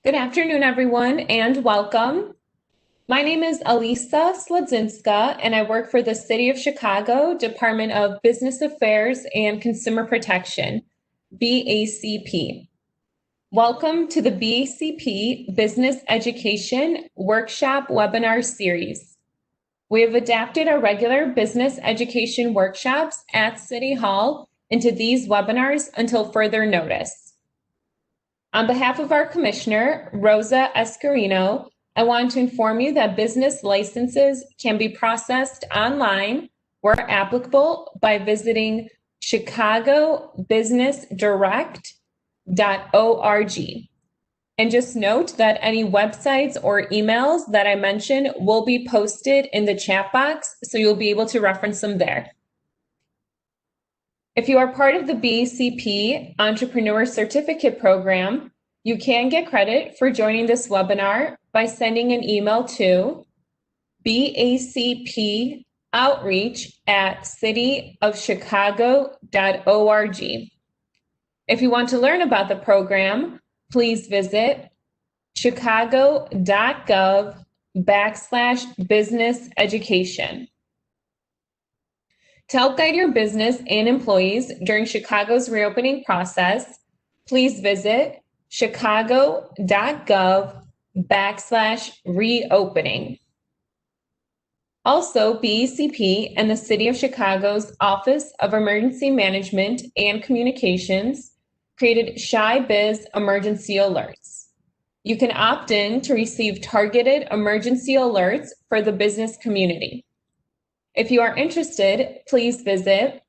Good afternoon, everyone, and welcome. My name is Alisa Sledzinska, and I work for the City of Chicago Department of Business Affairs and Consumer Protection, BACP. Welcome to the BACP Business Education Workshop Webinar Series. We have adapted our regular business education workshops at City Hall into these webinars until further notice. On behalf of our Commissioner, Rosa Escarino, I want to inform you that business licenses can be processed online where applicable by visiting chicagobusinessdirect.org. And just note that any websites or emails that I mention will be posted in the chat box, so you'll be able to reference them there. If you are part of the BACP Entrepreneur Certificate Program, you can get credit for joining this webinar by sending an email to bacpoutreach@cityofchicago.org. If you want to learn about the program, please visit chicago.gov/business education. To help guide your business and employees during Chicago's reopening process, please visit chicago.gov/reopening. Also, BACP and the City of Chicago's Office of Emergency Management and Communications created Shy Biz Emergency Alerts. You can opt in to receive targeted emergency alerts for the business community. If you are interested, please visit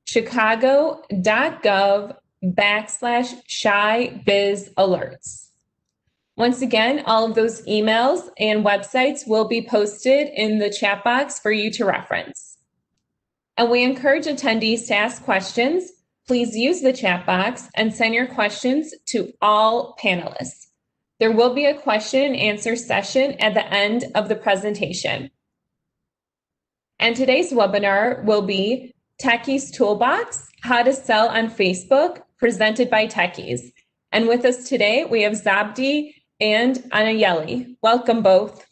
chicago.gov/shy-biz-alerts. Once again, all of those emails and websites will be posted in the chat box for you to reference. And we encourage attendees to ask questions. Please use the chat box and send your questions to all panelists. There will be a question and answer session at the end of the presentation. And today's webinar will be Tekies Toolbox, How to Sell on Facebook, presented by Tekies. And with us today, we have Zabdi and Anayeli. Welcome both.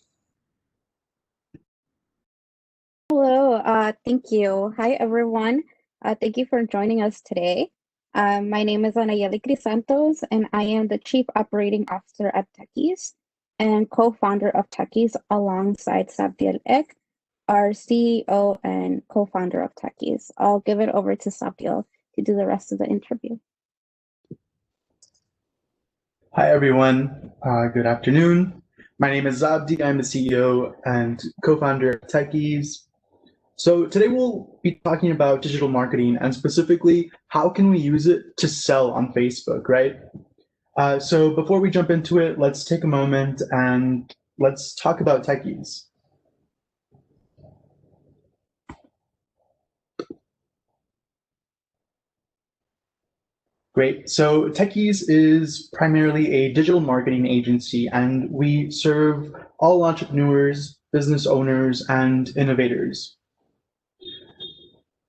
Hello, thank you. Hi, everyone. Thank you for joining us today. My name is Anayeli Crisantos, and I am the Chief Operating Officer at Tekies and co-founder of Tekies alongside Sabdiel Ek, our CEO and co-founder of Tekies. I'll give it over to Sabdiel to do the rest of the interview. Hi, everyone. Good afternoon. My name is Zabdi. I'm the CEO and co-founder of Tekies. So today we'll be talking about digital marketing and specifically how can we use it to sell on Facebook, right? So before we jump into it, let's take a moment and let's talk about Tekies. Great. So Tekies is primarily a digital marketing agency, and we serve all entrepreneurs, business owners, and innovators.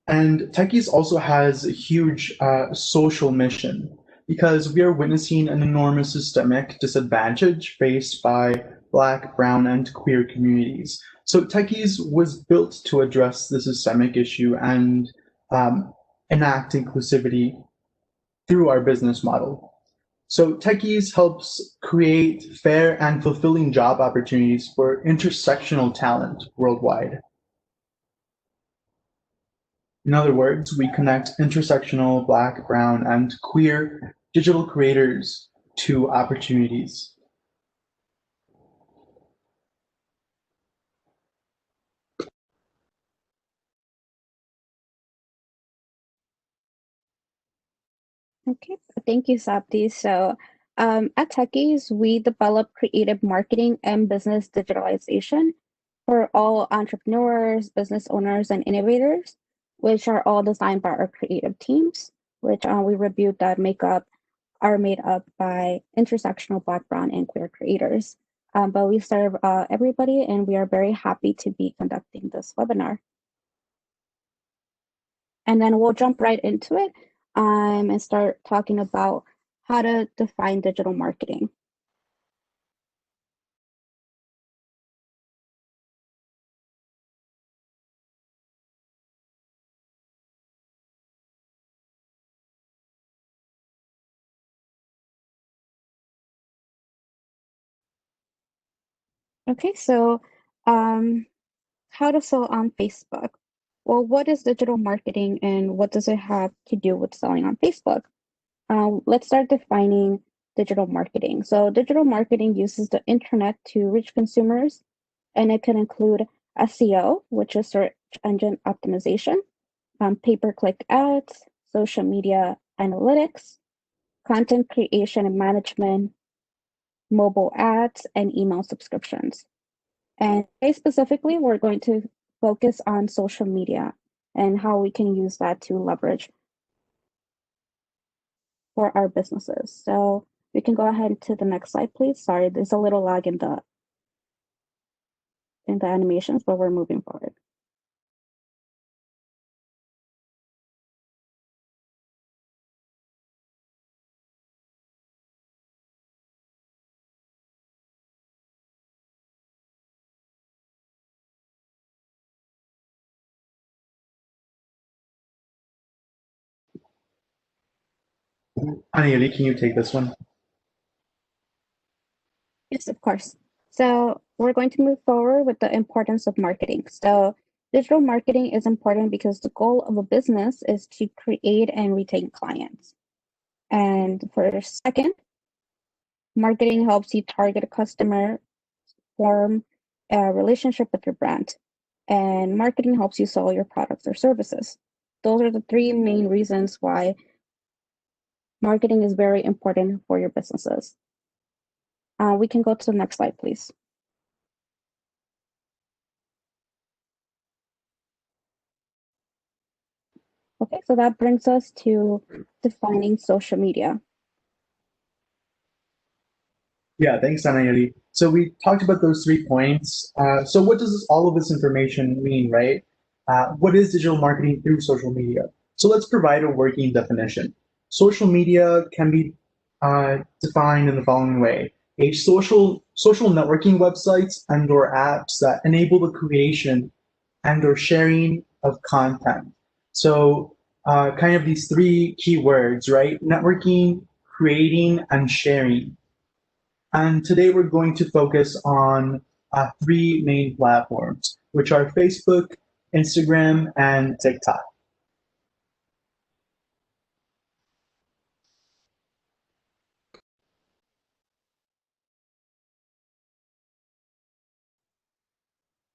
And Tekies also has a huge social mission because we are witnessing an enormous systemic disadvantage faced by Black, brown, and queer communities. So Tekies was built to address the systemic issue and enact inclusivity through our business model. So Tekies helps create fair and fulfilling job opportunities for intersectional talent worldwide. In other words, we connect intersectional Black, brown, and queer digital creators to opportunities. Okay, thank you, Sabdi. So at Tekies, we develop creative marketing and business digitalization for all entrepreneurs, business owners, and innovators, which are all designed by our creative teams, which we reviewed that are made up by intersectional Black, brown, and queer creators. But we serve everybody, and we are very happy to be conducting this webinar. And then we'll jump right into it and start talking about how to define digital marketing. Okay, so how to sell on Facebook. Well, what is digital marketing and what does it have to do with selling on Facebook? Let's start defining digital marketing. So, digital marketing uses the internet to reach consumers, and it can include SEO, which is search engine optimization, pay-per-click ads, social media analytics, content creation and management, mobile ads, and email subscriptions. And today specifically, we're going to focus on social media and how we can use that to leverage for our businesses. So we can go ahead to the next slide, please. Sorry, there's a little lag in the animations, but we're moving forward. Anayeli, can you take this one? Yes, of course. So we're going to move forward with the importance of marketing. So digital marketing is important because the goal of a business is to create and retain clients. And for the second, marketing helps you target a customer, form a relationship with your brand, and marketing helps you sell your products or services. Those are the three main reasons why marketing is very important for your businesses. We can go to the next slide, please. Okay, so that brings us to defining social media. Yeah, thanks, Anayeli. So we talked about those 3 points. So what does all of this information mean, right? What is digital marketing through social media? So let's provide a working definition. Social media can be defined in the following way: a social networking websites and/or apps that enable the creation and/or sharing of content. So kind of these three keywords, right? Networking, creating, and sharing. And today we're going to focus on three main platforms, which are Facebook, Instagram, and TikTok.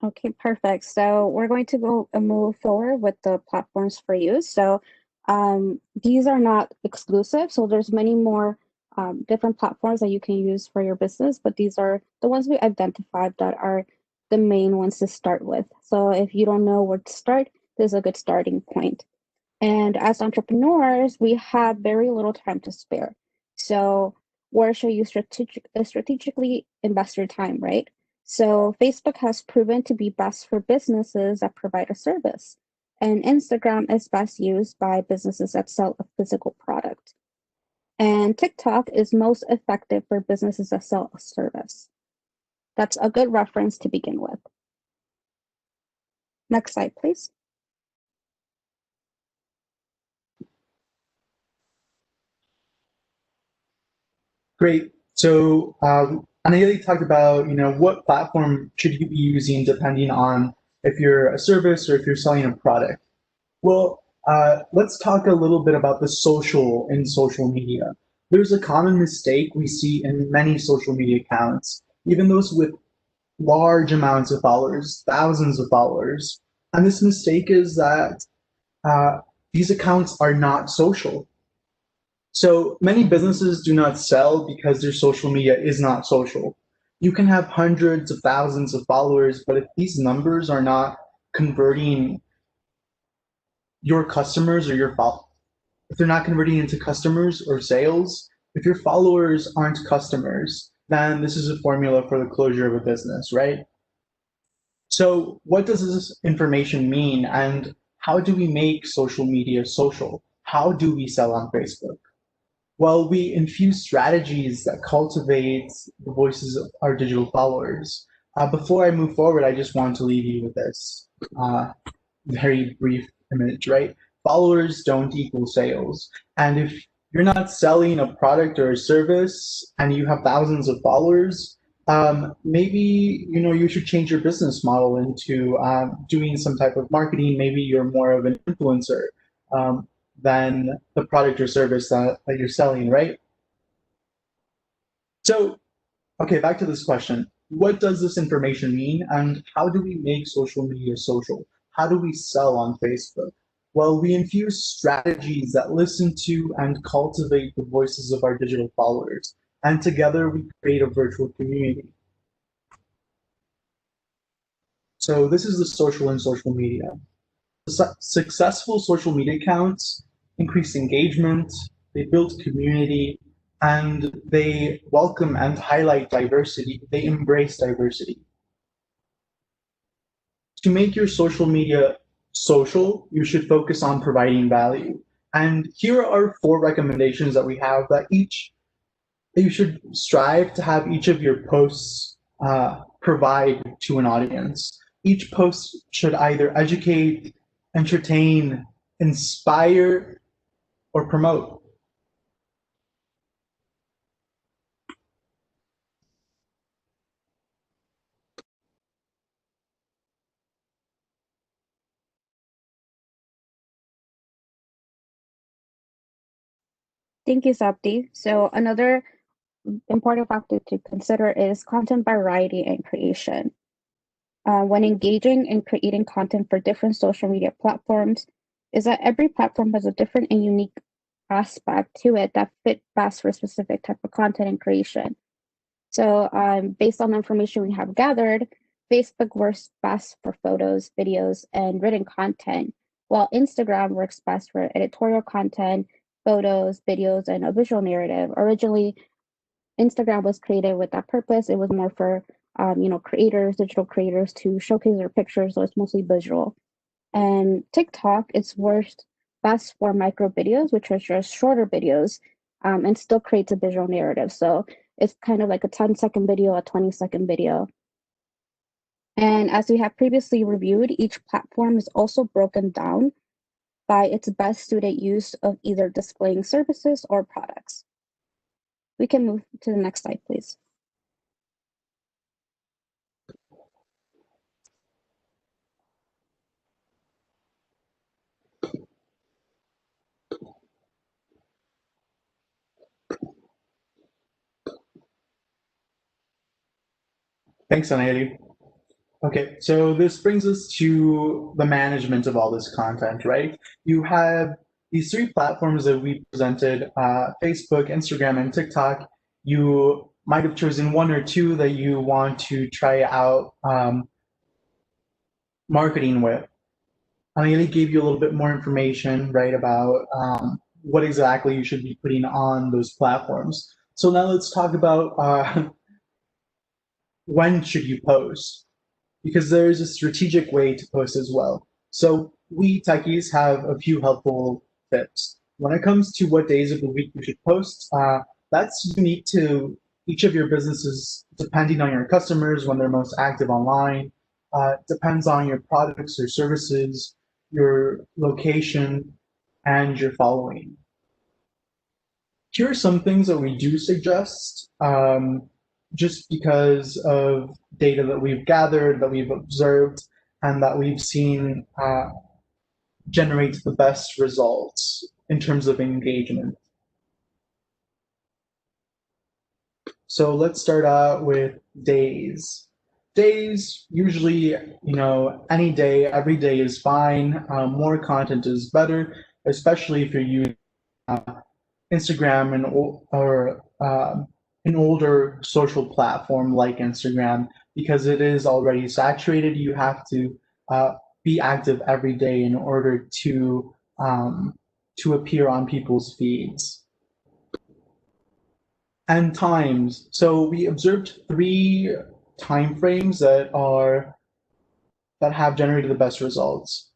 Okay, perfect. So we're going to go and move forward with the platforms for use. So these are not exclusive. So there's many more different platforms that you can use for your business, but these are the ones we identified that are the main ones to start with. So if you don't know where to start, this is a good starting point. And as entrepreneurs, we have very little time to spare. So where should you strategically invest your time, right? So Facebook has proven to be best for businesses that provide a service. And Instagram is best used by businesses that sell a physical product. And TikTok is most effective for businesses that sell a service. That's a good reference to begin with. Next slide, please. Great. So Anayeli talked about, what platform should you be using depending on if you're a service or if you're selling a product. Well, let's talk a little bit about the social in social media. There's a common mistake we see in many social media accounts, even those with large amounts of followers, thousands of followers. And this mistake is that uh, these accounts are not social. So many businesses do not sell because their social media is not social. You can have hundreds of thousands of followers, but if these numbers are not converting your customers or if they're not converting into customers or sales, if your followers aren't customers, then this is a formula for the closure of a business, right? So what does this information mean, and how do we make social media social? How do we sell on Facebook? Well, we infuse strategies that cultivate the voices of our digital followers. Before I move forward, I just want to leave you with this very brief image, right? Followers don't equal sales. And if you're not selling a product or a service and you have thousands of followers, maybe you should change your business model into doing some type of marketing. Maybe you're more of an influencer um, than the product or service that you're selling, right? So, okay, back to this question. What does this information mean, and how do we make social media social? How do we sell on Facebook? Well, we infuse strategies that listen to and cultivate the voices of our digital followers, and together we create a virtual community. So this is the social in social media. Successful social media accounts increase engagement, they build community, and they welcome and highlight diversity. They embrace diversity. To make your social media social, you should focus on providing value. And here are 4 recommendations that we have that you should strive to have each of your posts provide to an audience. Each post should either educate, entertain, inspire, or promote. Thank you, Sapti. So another important factor to consider is content variety and creation. When engaging and creating content for different social media platforms, is that every platform has a different and unique aspect to it that fit best for a specific type of content and creation. So, based on the information we have gathered, Facebook works best for photos, videos, and written content, while Instagram works best for editorial content, photos, videos, and a visual narrative. Originally, Instagram was created with that purpose. It was more for creators, digital creators to showcase their pictures, so it's mostly visual. And TikTok is worked best for micro videos, which are just shorter videos, and still creates a visual narrative. So it's kind of like a 10-second video, a 20-second video. And as we have previously reviewed, each platform is also broken down by its best suited use of either displaying services or products. We can move to the next slide, please. Thanks, Anayeli. Okay, so this brings us to the management of all this content, right? You have these 3 platforms that we presented, Facebook, Instagram, and TikTok. You might have chosen 1 or 2 that you want to try out marketing with. Anayeli gave you a little bit more information, right, about what exactly you should be putting on those platforms. So now let's talk about when should you post, because there's a strategic way to post as well. So we techies have a few helpful tips. When it comes to what days of the week you should post, that's unique to each of your businesses, depending on your customers, when they're most active online. Depends on your products or services, your location, and your following. Here are some things that we do suggest, just because of data that we've gathered, that we've observed, and that we've seen generate the best results in terms of engagement. So let's start out with days. Days, usually, any day, every day is fine. More content is better, especially if you're using Instagram or an older social platform like Instagram, because it is already saturated. You have to be active every day in order to appear on people's feeds. And times. So we observed 3 time frames that have generated the best results.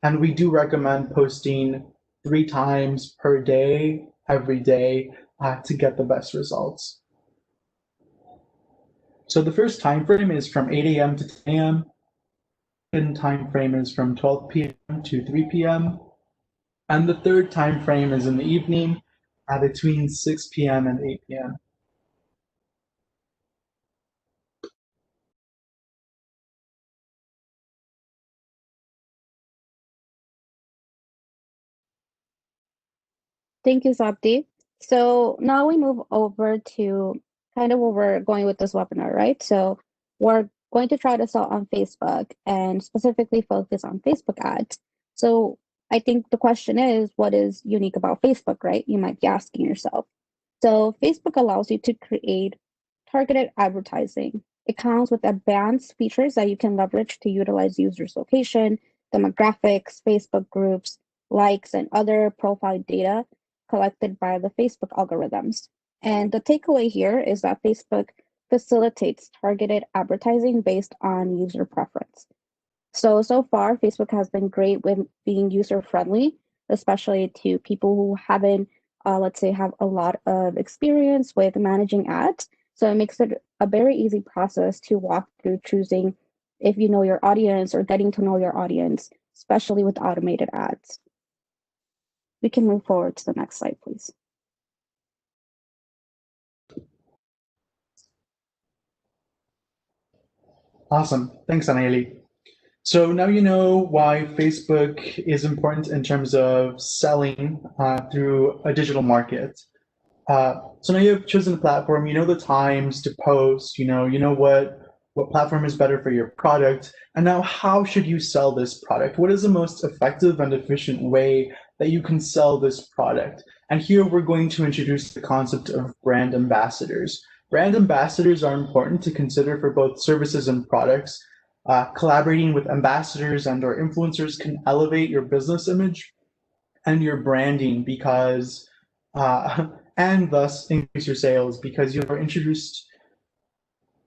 And we do recommend posting 3 times per day, every day, to get the best results. So the first time frame is from 8 a.m. to 10 a.m. The second time frame is from 12 p.m. to 3 p.m. And the third time frame is in the evening, between 6 p.m. and 8 p.m. Thank you, Sapti. So now we move over to kind of where we're going with this webinar, right? So we're going to try to sell on Facebook and specifically focus on Facebook ads. So I think the question is, what is unique about Facebook, right? You might be asking yourself. So Facebook allows you to create targeted advertising. It comes with advanced features that you can leverage to utilize users' location, demographics, Facebook groups, likes, and other profile data collected by the Facebook algorithms. And the takeaway here is that Facebook facilitates targeted advertising based on user preference. So far, Facebook has been great with being user friendly, especially to people who haven't, let's say, have a lot of experience with managing ads. So it makes it a very easy process to walk through choosing if you know your audience or getting to know your audience, especially with automated ads. We can move forward to the next slide, please. Awesome. Thanks, Anayeli. So now you know why Facebook is important in terms of selling through a digital market. So now you've chosen a platform, you know the times to post, you know what platform is better for your product. And now how should you sell this product? What is the most effective and efficient way that you can sell this product? And here we're going to introduce the concept of brand ambassadors. Brand ambassadors are important to consider for both services and products. Collaborating with ambassadors and or influencers can elevate your business image and your branding because and thus increase your sales because you're introduced,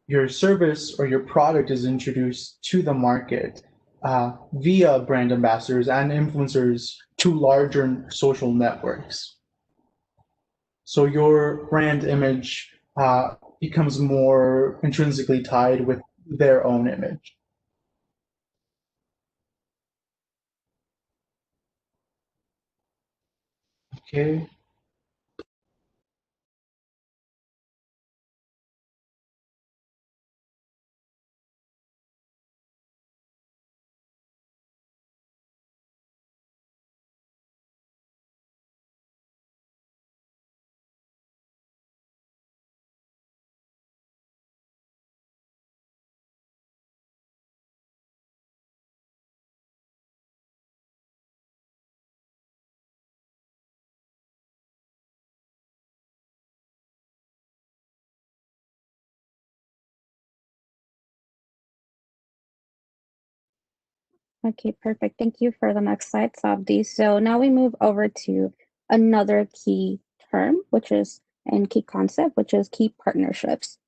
your service or your product is introduced to the market via brand ambassadors and influencers to larger social networks. So your brand image becomes more intrinsically tied with their own image. Okay. Okay, perfect. Thank you for the next slide, Sabdi. So now we move over to another key term, which is and key concept, which is key partnerships.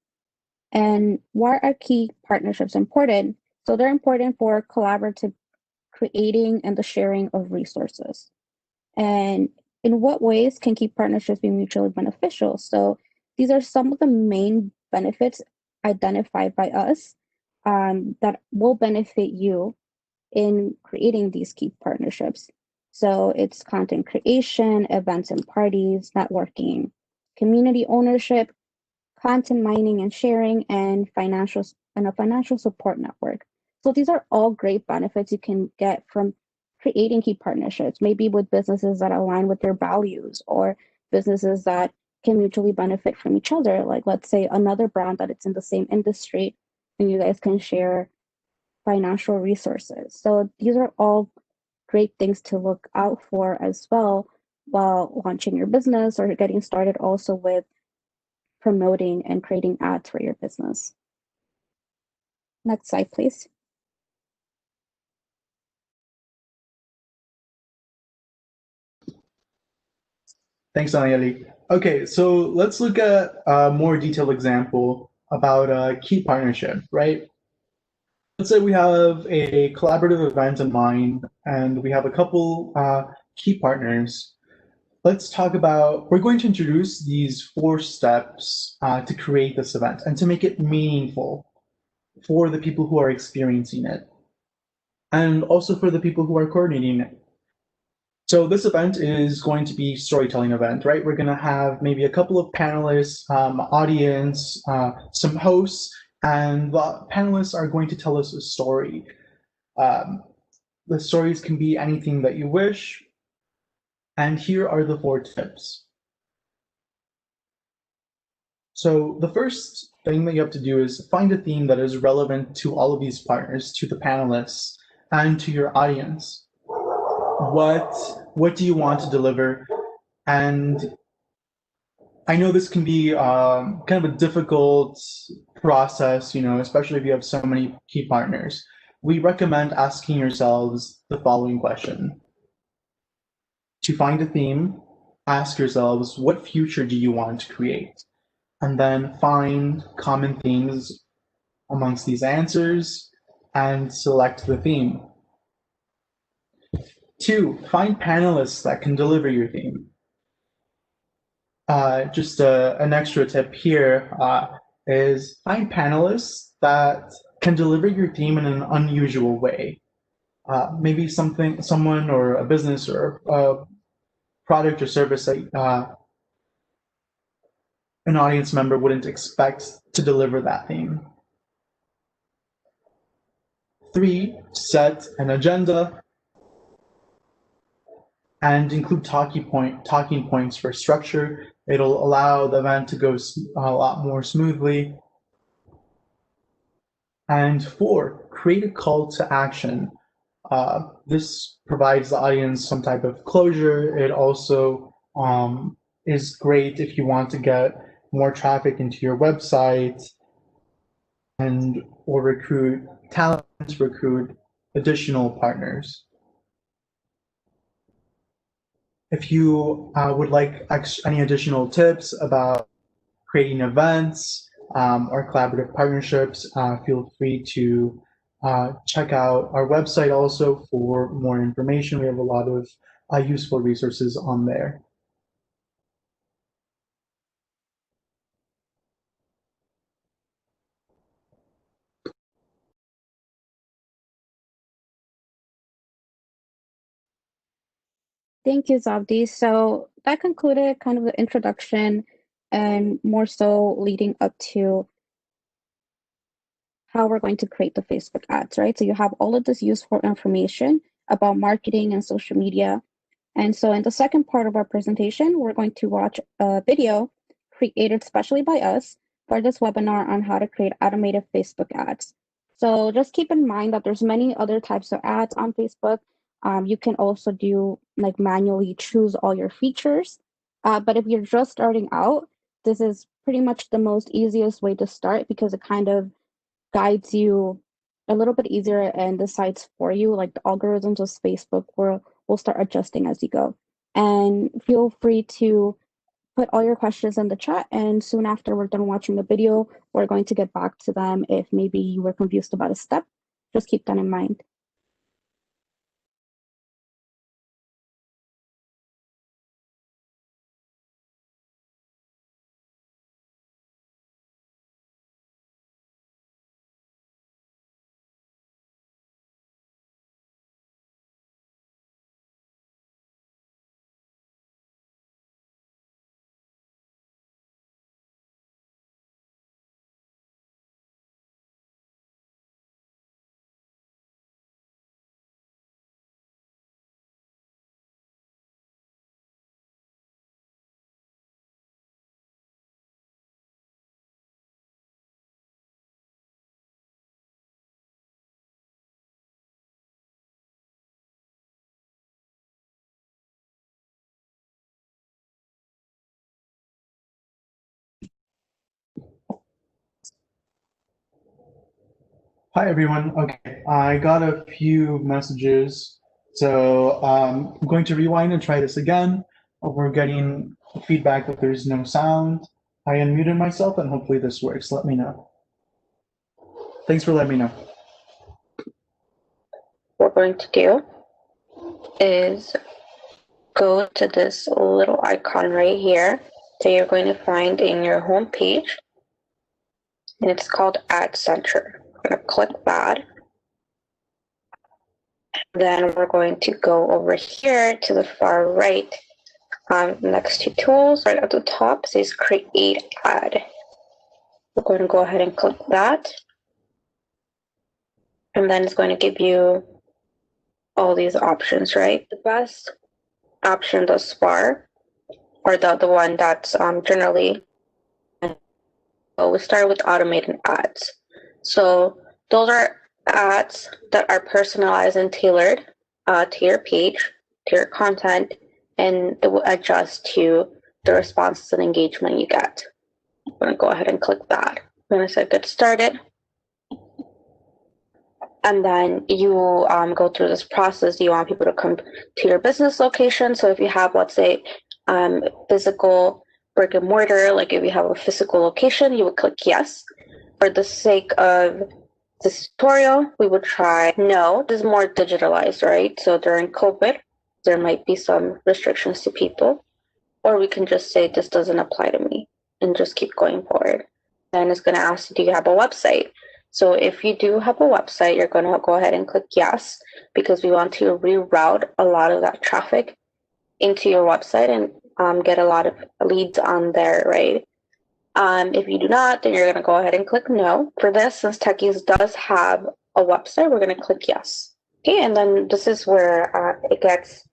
And why are key partnerships important? So they're important for collaborative creating and the sharing of resources. And in what ways can key partnerships be mutually beneficial? So these are some of the main benefits identified by us that will benefit you in creating these key partnerships. So it's content creation, events and parties, networking, community ownership, content mining and sharing, and a financial support network. So these are all great benefits you can get from creating key partnerships, maybe with businesses that align with their values or businesses that can mutually benefit from each other. Like let's say another brand that it's in the same industry and you guys can share financial resources. So these are all great things to look out for as well while launching your business or getting started also with promoting and creating ads for your business. Next slide, please. Thanks, Anayeli. Okay, so let's look at a more detailed example about a key partnership, right? Let's say we have a collaborative event in mind and we have a couple key partners. Let's talk about, we're going to introduce these 4 steps to create this event and to make it meaningful for the people who are experiencing it and also for the people who are coordinating it. So this event is going to be storytelling event, right? We're going to have maybe a couple of panelists, audience, some hosts, and the panelists are going to tell us a story. The stories can be anything that you wish. And here are the 4 tips. So the first thing that you have to do is find a theme that is relevant to all of these partners, to the panelists, and to your audience. What do you want to deliver? And I know this can be kind of a difficult process, especially if you have so many key partners. We recommend asking yourselves the following question. To find a theme, ask yourselves, what future do you want to create? And then find common themes amongst these answers and select the theme. 2, find panelists that can deliver your theme. Just an extra tip here is find panelists that can deliver your theme in an unusual way. Maybe someone or a business or a product or service that an audience member wouldn't expect to deliver that theme. 3, set an agenda and include talking points for structure. It'll allow the event to go a lot more smoothly. And 4, create a call to action. This provides the audience some type of closure. It also is great if you want to get more traffic into your website or recruit talent, recruit additional partners. If you would like any additional tips about creating events or collaborative partnerships, feel free to check out our website also for more information. We have a lot of useful resources on there. Thank you, Zabdi. So that concluded kind of the introduction and more so leading up to how we're going to create the Facebook ads, right? So you have all of this useful information about marketing and social media. And so in the second part of our presentation, we're going to watch a video created specially by us for this webinar on how to create automated Facebook ads. So just keep in mind that there's many other types of ads on Facebook. You can also do like manually choose all your features. But if you're just starting out, this is pretty much the most easiest way to start because it kind of guides you a little bit easier and decides for you, like the algorithms of Facebook will start adjusting as you go. And feel free to put all your questions in the chat, and soon after we're done watching the video, we're going to get back to them if maybe you were confused about a step. Just keep that in mind. Hi, everyone. Okay, I got a few messages. So I'm going to rewind and try this again. We're getting feedback that there's no sound. I unmuted myself and hopefully this works. Let me know. Thanks for letting me know. What we're going to do is go to this little icon right here that you're going to find in your home page, and it's called Ad Center. We're going to click that. Then we're going to go over here to the far right, next to tools, right at the top says Create Ad. We're going to go ahead and click that, and then it's going to give you all these options, right? The best option thus far, or the one that's generally. We start with automated ads. So those are ads that are personalized and tailored to your page, to your content, and it will adjust to the responses and engagement you get. I'm going to go ahead and click that. I'm going to say get started. And then you go through this process. You want people to come to your business location. So if you have, let's say, physical brick and mortar, like if you have a physical location, you would click yes. For the sake of this tutorial, we would try no. This is more digitalized, right? So during COVID, there might be some restrictions to people. Or we can just say this doesn't apply to me and just keep going forward. Then it's going to ask you, do you have a website? So if you do have a website, you're going to go ahead and click yes, because we want to reroute a lot of that traffic into your website and get a lot of leads on there, right? If you do not, then you're going to go ahead and click no. For this, since Tekies does have a website, we're going to click yes. Okay, and then this is where it gets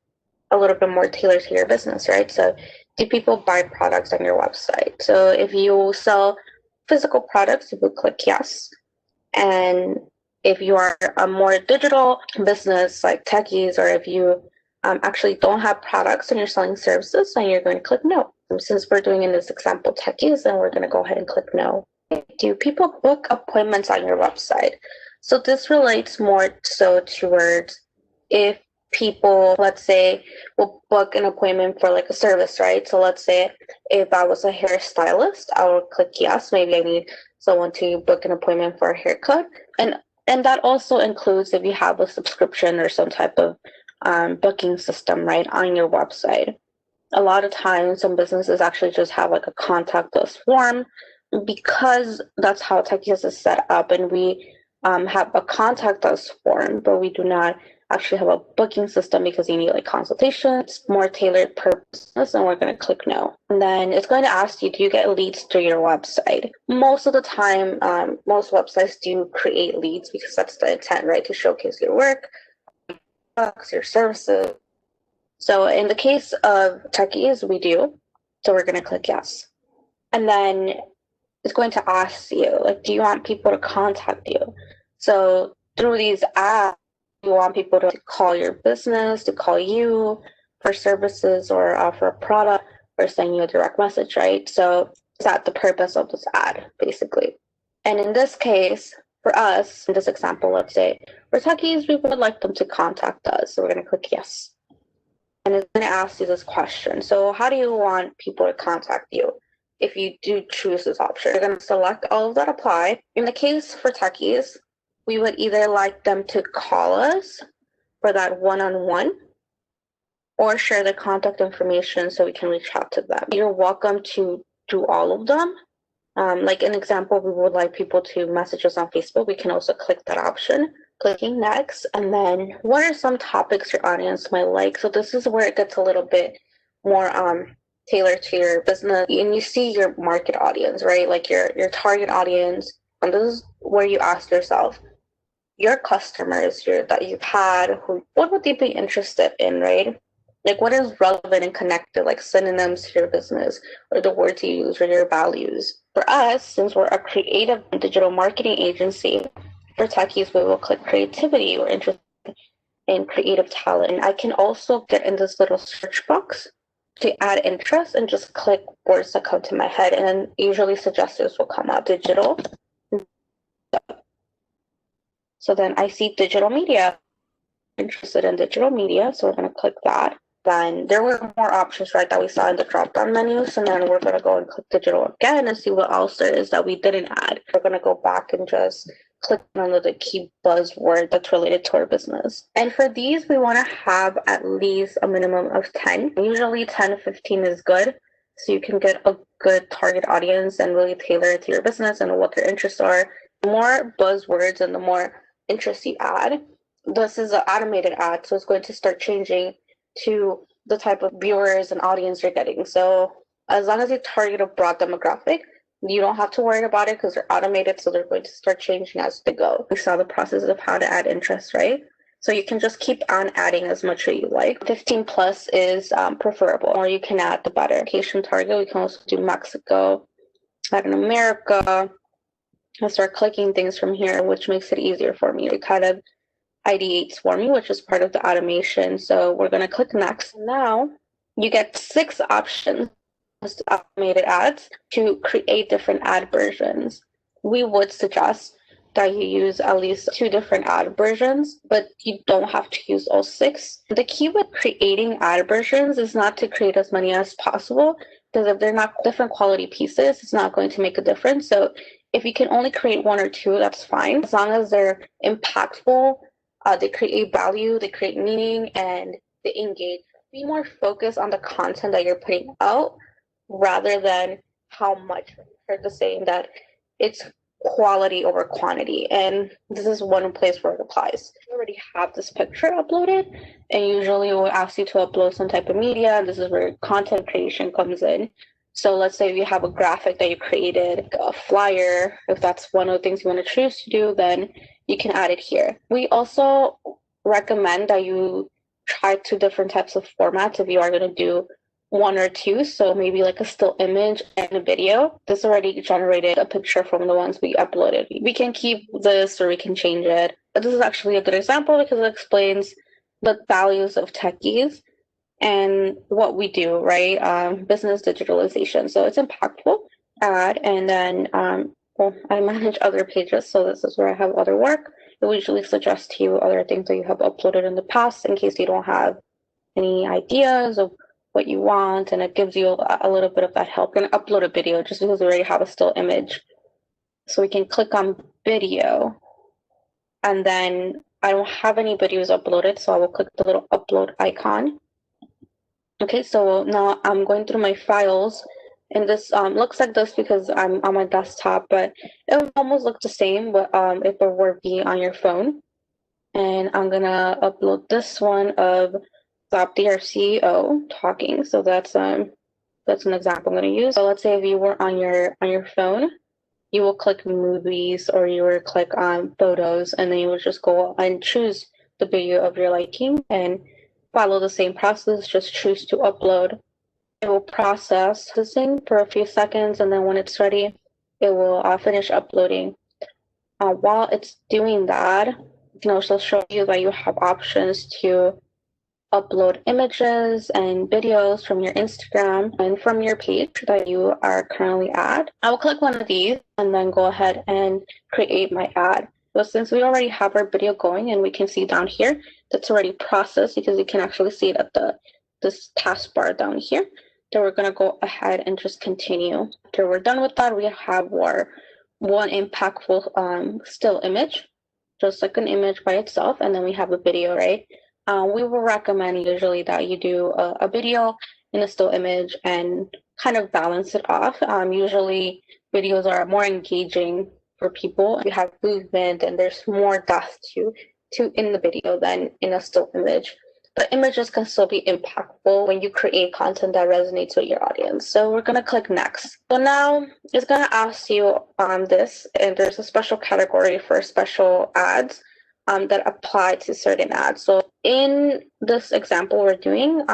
a little bit more tailored to your business, right? So do people buy products on your website? So if you sell physical products, you would click yes. And if you are a more digital business like Tekies, or if you actually don't have products and you're selling services, then you're going to click no. Since we're doing in this example Tekies, then we're going to go ahead and click no. Do people book appointments on your website? So this relates more so towards if people, let's say, will book an appointment for like a service, right? So let's say if I was a hairstylist, I would click yes. Maybe I need someone to book an appointment for a haircut. And that also includes if you have a subscription or some type of booking system, right, on your website. A lot of times some businesses actually just have like a contact us form, because that's how Tekies is set up, and we have a contact us form, but we do not actually have a booking system because you need like consultations, more tailored per business, and we're going to click no. And then it's going to ask you, do you get leads through your website? Most of the time, most websites do create leads because that's the intent, right? To showcase your work, your services. So in the case of Tekies, we do. So we're going to click yes. And then it's going to ask you, like, do you want people to contact you? So through these ads, you want people to call your business, to call you for services or for a product, or send you a direct message, right? So that's the purpose of this ad, basically. And in this case, for us, in this example, let's say, for Tekies, we would like them to contact us. So we're going to click yes. And it's going to ask you this question. So how do you want people to contact you? If you do choose this option, you're going to select all of that apply. In the case for Tekies, we would either like them to call us for that one-on-one, or share the contact information so we can reach out to them. You're welcome to do all of them. Like an example, we would like people to message us on Facebook. We can also click that option, clicking next. And then what are some topics your audience might like? So this is where it gets a little bit more tailored to your business, and you see your market audience, right? Like your target audience. And this is where you ask yourself, your customers that you've had, what would they be interested in, right? Like what is relevant and connected, like synonyms to your business, or the words you use, or your values. For us, since we're a creative digital marketing agency, for Tekies, we will click creativity. We're interested in creative talent. And I can also get in this little search box to add interest and just click words that come to my head. And then usually suggestions will come up. Digital. So then I see digital media. Interested in digital media, so we're going to click that. Then there were more options, right, that we saw in the drop-down menus, and then we're going to go and click digital again and see what else there is that we didn't add. We're going to go back and just click on the key buzzword that's related to our business. And for these, we want to have at least a minimum of 10. Usually 10 to 15 is good, so you can get a good target audience and really tailor it to your business and what their interests are. The more buzzwords and the more interest you add, this is an automated ad, so it's going to start changing to the type of viewers and audience you're getting. So as long as you target a broad demographic, you don't have to worry about it because they're automated, so they're going to start changing as they go. We saw the process of how to add interest, right? So you can just keep on adding as much as you like. 15 plus is preferable, or you can add the better. Location target, we can also do Mexico, Latin America. I'll start clicking things from here, which makes it easier for me. It kind of ideates for me, which is part of the automation. So we're going to click next. Now you get 6 options, automated ads, to create different ad versions. We would suggest that you use at least 2 different ad versions, but you don't have to use all 6. The key with creating ad versions is not to create as many as possible, because if they're not different quality pieces, it's not going to make a difference. So if you can only create 1 or 2, that's fine. As long as they're impactful, they create value, they create meaning, and they engage. Be more focused on the content that you're putting out rather than how much. I've heard the saying that it's quality over quantity, and this is one place where it applies. You already have this picture uploaded, and usually it will ask you to upload some type of media. This is where content creation comes in. So let's say if you have a graphic that you created, a flyer, if that's one of the things you want to choose to do, then you can add it here. We also recommend that you try 2 different types of formats if you are going to do 1 or 2. So maybe like a still image and a video. This already generated a picture from the ones we uploaded. We can keep this or we can change it. But this is actually a good example because it explains the values of Tekies and what we do, right? Business digitalization. So it's impactful ad. And then, I manage other pages. So this is where I have other work. It will usually suggest to you other things that you have uploaded in the past in case you don't have any ideas of what you want. And it gives you a little bit of that help. We're going to upload a video just because we already have a still image. So we can click on video. And then I don't have any videos uploaded. So I will click the little upload icon. Okay, so now I'm going through my files, and this looks like this because I'm on my desktop, but it would almost look the same, but if it were be on your phone. And I'm gonna upload this one of Zapti, our CEO, talking. So that's an example I'm gonna use. So let's say if you were on your phone, you will click movies or you will click on photos, and then you will just go and choose the video of your liking and follow the same process, just choose to upload. It will process the thing for a few seconds, and then when it's ready, it will finish uploading. While it's doing that, it can also show you that you have options to upload images and videos from your Instagram and from your page that you are currently at. I will click one of these and then go ahead and create my ad. But since we already have our video going and we can see down here, that's already processed because you can actually see it at this taskbar down here. So we're going to go ahead and just continue. After we're done with that, we have our one impactful still image, just like an image by itself, and then we have a video, right? We will recommend usually that you do a video and a still image and kind of balance it off. Usually videos are more engaging for people. You have movement and there's more depth to in the video than in a still image. But images can still be impactful when you create content that resonates with your audience. So we're going to click next. So now it's going to ask you on this, and there's a special category for special ads that apply to certain ads. So in this example we're doing,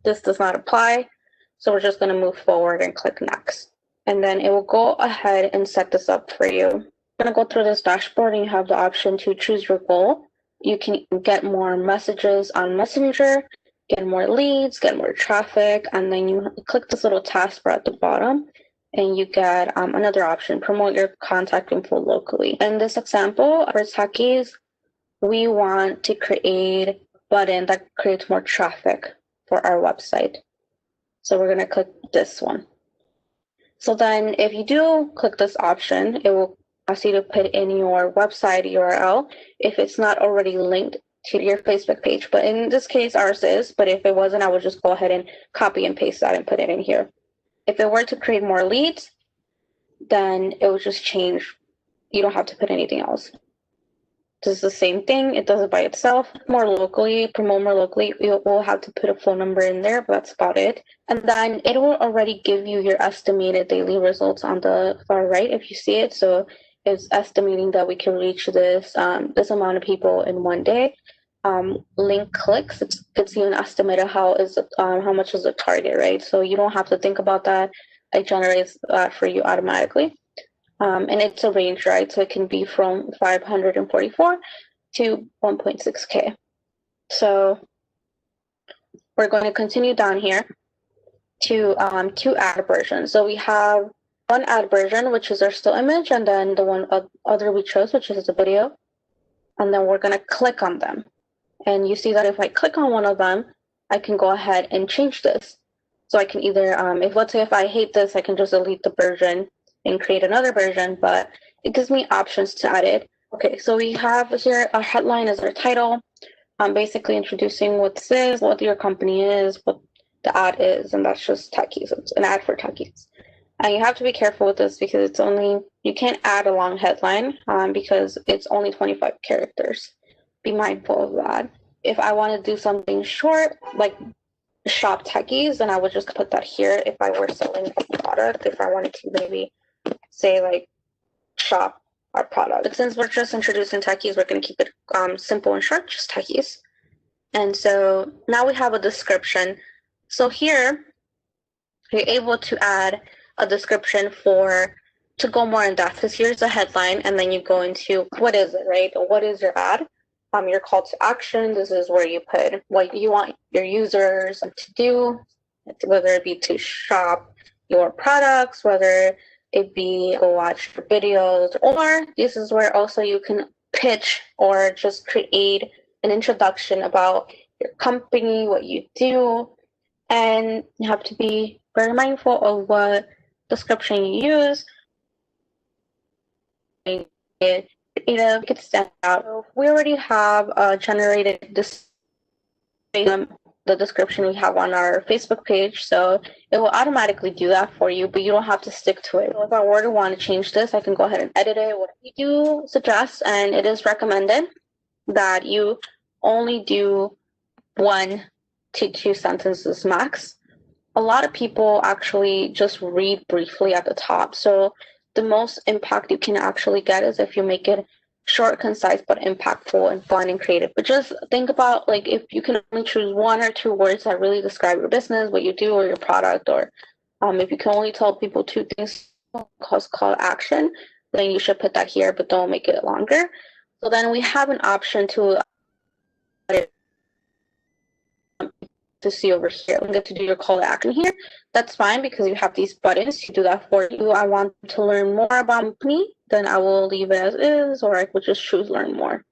this does not apply. So we're just going to move forward and click next. And then it will go ahead and set this up for you. You're going to go through this dashboard and you have the option to choose your goal. You can get more messages on Messenger, get more leads, get more traffic, and then you click this little taskbar at the bottom and you get another option, promote your contact info locally. In this example, for Tekies, we want to create a button that creates more traffic for our website. So we're going to click this one. So then if you do click this option, it will ask you to put in your website URL if it's not already linked to your Facebook page. But in this case, ours is, but if it wasn't, I would just go ahead and copy and paste that and put it in here. If it were to create more leads, then it will just change. You don't have to put anything else. This is the same thing. It does it by itself. More locally, promote more locally. You will have to put a phone number in there, but that's about it. And then it will already give you your estimated daily results on the far right if you see it. So it's estimating that we can reach this amount of people in one day. link clicks, it gives you an estimate of how much is the target, right? So you don't have to think about that. It generates that for you automatically. And it's a range, right? So it can be from 544 to 1.6K. So we're going to continue down here to ad versions. So we have one ad version, which is our still image, and then the one other we chose, which is the video. And then we're going to click on them. And you see that if I click on one of them, I can go ahead and change this. So I can either, let's say if I hate this, I can just delete the version and create another version, but it gives me options to edit. Okay, so we have here our headline is our title. I'm basically introducing what this is, what your company is, what the ad is, and that's just Tekies. It's an ad for Tekies. And you have to be careful with this because you can't add a long headline because it's only 25 characters. Be mindful of that. If I want to do something short, like shop Tekies, then I would just put that here. If I were selling a product, if I wanted to maybe say like shop our product. But since we're just introducing Tekies, we're going to keep it simple and short, just Tekies. And so now we have a description. So here, you're able to add a description to go more in depth, because here's the headline, and then you go into what is it, right? What is your ad? Your call to action. This is where you put what you want your users to do, whether it be to shop your products, whether it be go watch your videos, or this is where also you can pitch or just create an introduction about your company, what you do, and you have to be very mindful of what description you use. It could stand out. We already have generated this the description we have on our Facebook page, so it will automatically do that for you, but you don't have to stick to it. If I were to want to change this, I can go ahead and edit it. What we do suggest, and it is recommended, that you only do 1 to 2 sentences max. A lot of people actually just read briefly at the top, so the most impact you can actually get is if you make it short, concise, but impactful and fun and creative. But just think about, like, if you can only choose 1 or 2 words that really describe your business, what you do, or your product, or if you can only tell people 2 things cause call to action, then you should put that here, but don't make it longer. So then we have an option to see over here. I'm going to do your call to action here. That's fine because you have these buttons to do that for you. I want to learn more about company, then I will leave it as is, or I would just choose learn more.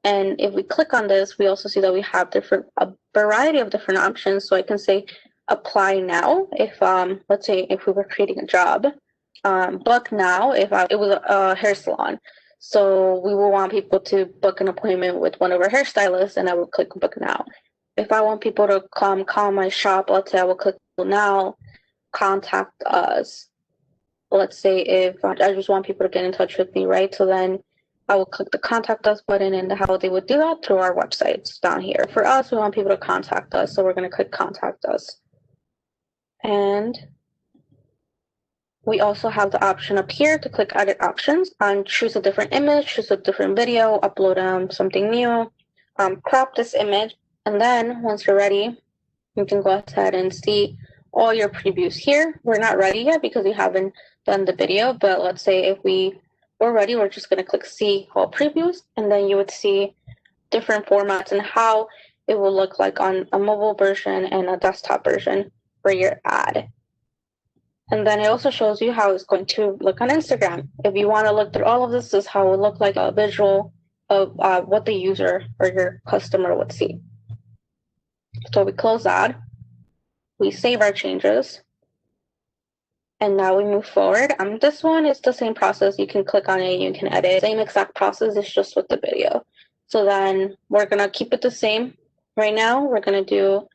And if we click on this, we also see that we have a variety of different options. So I can say apply now if let's say if we were creating a job, book now if it was a hair salon. So we will want people to book an appointment with one of our hairstylists, and I will click book now. If I want people to call my shop, let's say I will click now, contact us. Let's say if I just want people to get in touch with me, right? So then I will click the contact us button, and how they would do that through our websites down here. For us, we want people to contact us, so we're going to click contact us. And we also have the option up here to click edit options and choose a different image, choose a different video, upload something new, crop this image. And then once you're ready, you can go ahead and see all your previews here. We're not ready yet because we haven't done the video, but let's say if we were ready, we're just going to click see all previews, and then you would see different formats and how it will look like on a mobile version and a desktop version for your ad. And then it also shows you how it's going to look on Instagram. If you want to look through all of this is how it will look like a visual of what the user or your customer would see. So we close that, we save our changes, and now we move forward. This one is the same process. You can click on it, you can edit. Same exact process, it's just with the video. So then we're gonna keep it the same. Right now, we're gonna do,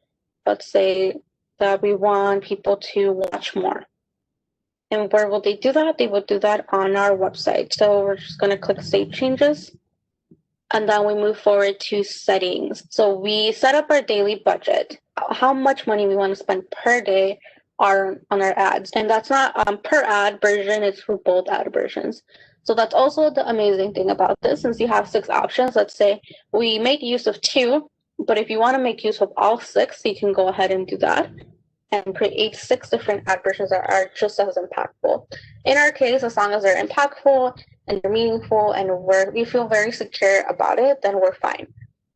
let's say that we want people to watch more. And where will they do that? They will do that on our website. So we're just gonna click save changes. And then we move forward to settings. So we set up our daily budget, how much money we want to spend per day on our ads. And that's not per ad version, it's for both ad versions. So that's also the amazing thing about this. Since you have 6 options, let's say we make use of 2, but if you want to make use of all 6, you can go ahead and do that and create 6 different ad versions that are just as impactful. In our case, as long as they're impactful and they're meaningful and we feel very secure about it, then we're fine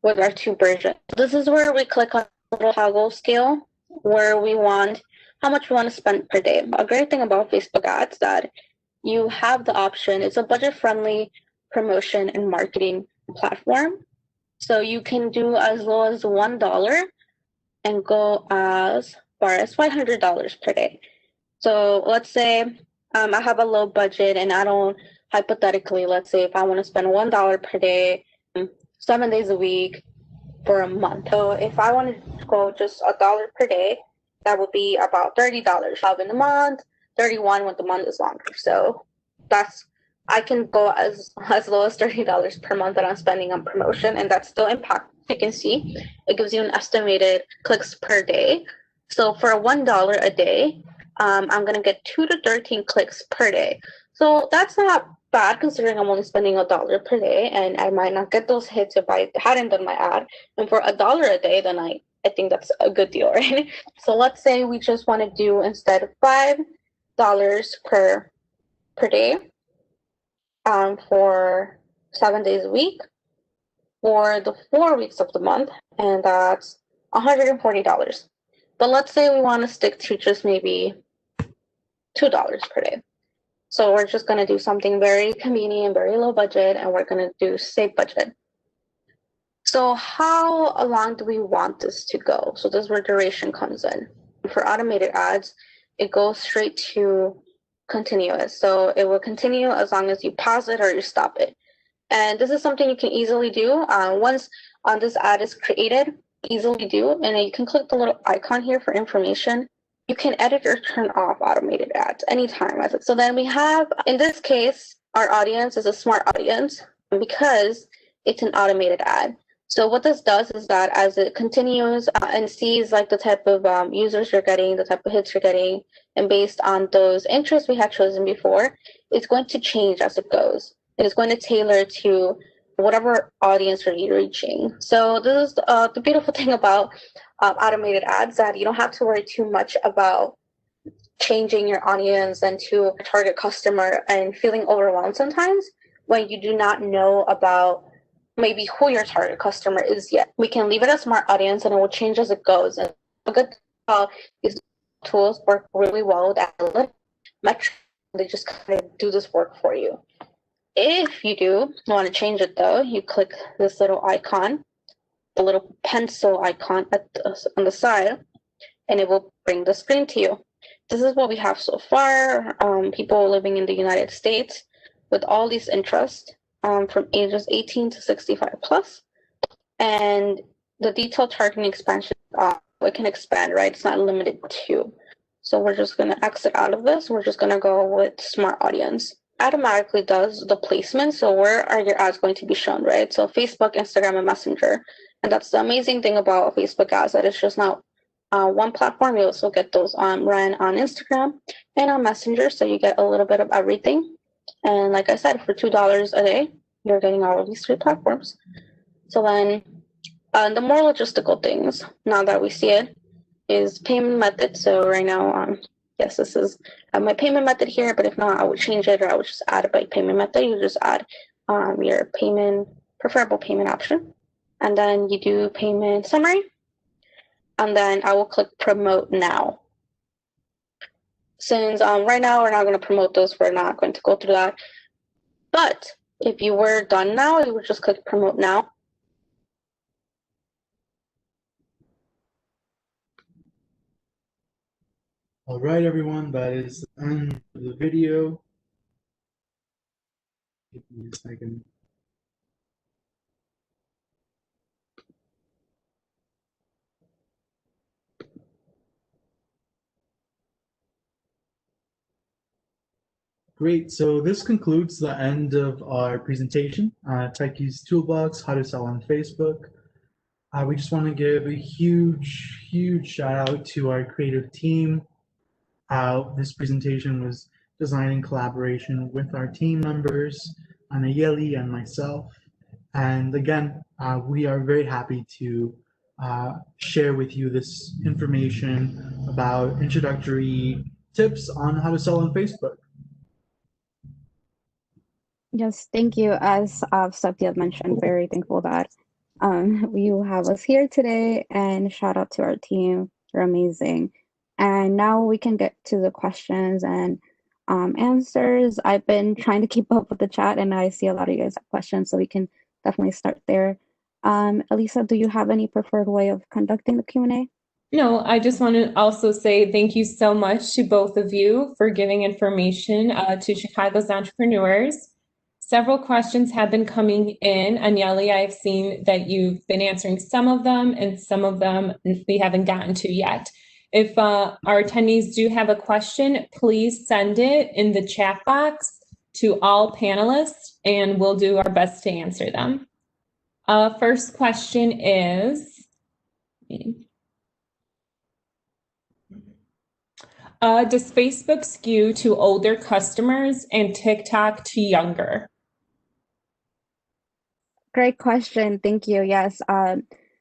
with our 2 versions. This is where we click on the little toggle scale where we want how much we want to spend per day. A great thing about Facebook ads that you have the option. It's a budget-friendly promotion and marketing platform. So you can do as low as $1 and go as far as $500 per day. So let's say I have a low budget and I don't, hypothetically, let's say if I want to spend $1 per day, 7 days a week for a month. So if I want to go just $1 per day, that would be about $30 in the month, 31 when the month is longer. So I can go as low as $30 per month that I'm spending on promotion, and that's still impact. You can see it gives you an estimated clicks per day. So for $1 a day, I'm gonna get 2 to 13 clicks per day. So that's not bad considering I'm only spending $1 per day, and I might not get those hits if I hadn't done my ad. And for $1 a day, then I think that's a good deal, right? So let's say we just want to do instead of $5 per day for 7 days a week for the 4 weeks of the month, and that's $140. But let's say we want to stick to just maybe $2 per day. So we're just going to do something very convenient, very low budget, and we're going to do safe budget. So how long do we want this to go? So this is where duration comes in. For automated ads, it goes straight to continuous. So it will continue as long as you pause it or you stop it. And this is something you can easily do. Once this ad is created, easily do, and you can click the little icon here for information. You can edit or turn off automated ads anytime. So then we have, in this case, our audience is a smart audience because it's an automated ad. So what this does is that as it continues and sees like the type of users you're getting, the type of hits you're getting, and based on those interests we had chosen before, it's going to change as it goes. And it's going to tailor to whatever audience you're reaching. So this is the beautiful thing about automated ads, that you don't have to worry too much about changing your audience and to a target customer and feeling overwhelmed sometimes when you do not know about maybe who your target customer is yet. We can leave it as smart audience and it will change as it goes. And a good thing about these tools work really well with analytics, metrics. They just kind of do this work for you. If you do want to change it though, you click this little icon, the little pencil icon on the side, and it will bring the screen to you. This is what we have so far. People living in the United States with all these interests from ages 18 to 65 plus. And the detailed targeting expansion, it can expand, right? It's not limited to. So we're just going to exit out of this. We're just going to go with smart audience. Automatically does the placement. So where are your ads going to be shown, right? So Facebook, Instagram, and Messenger. And that's the amazing thing about Facebook ads, that it's just not one platform. You also get those ran on Instagram and on Messenger. So you get a little bit of everything. And like I said, for $2 a day, you're getting all of these 3 platforms. So then the more logistical things, now that we see it, is payment method. So right now, yes, this is my payment method here, but if not, I would change it, or I would just add it by payment method. You just add your preferable payment option. And then you do payment summary. And then I will click promote now. Since right now we're not going to promote those, we're not going to go through that. But if you were done now, you would just click promote now. All right, everyone, that is the end of the video. Give me a second. Great, so this concludes the end of our presentation, Tekies Toolbox, How to Sell on Facebook. We just want to give a huge shout out to our creative team. This presentation was designed in collaboration with our team members, Anayeli and myself. And again, we are very happy to share with you this information about introductory tips on how to sell on Facebook. Yes, thank you. As Satya mentioned, very thankful that you have us here today, and shout out to our team. You're amazing. And now we can get to the questions and answers. I've been trying to keep up with the chat, and I see a lot of you guys have questions, so we can definitely start there. Elisa, do you have any preferred way of conducting the Q&A? No, I just want to also say thank you so much to both of you for giving information to Chicago's entrepreneurs. Several questions have been coming in. Anyeli, I've seen that you've been answering some of them, and some of them we haven't gotten to yet. If our attendees do have a question, please send it in the chat box to all panelists, and we'll do our best to answer them. First question is, does Facebook skew to older customers and TikTok to younger? Great question. Thank you. Yes.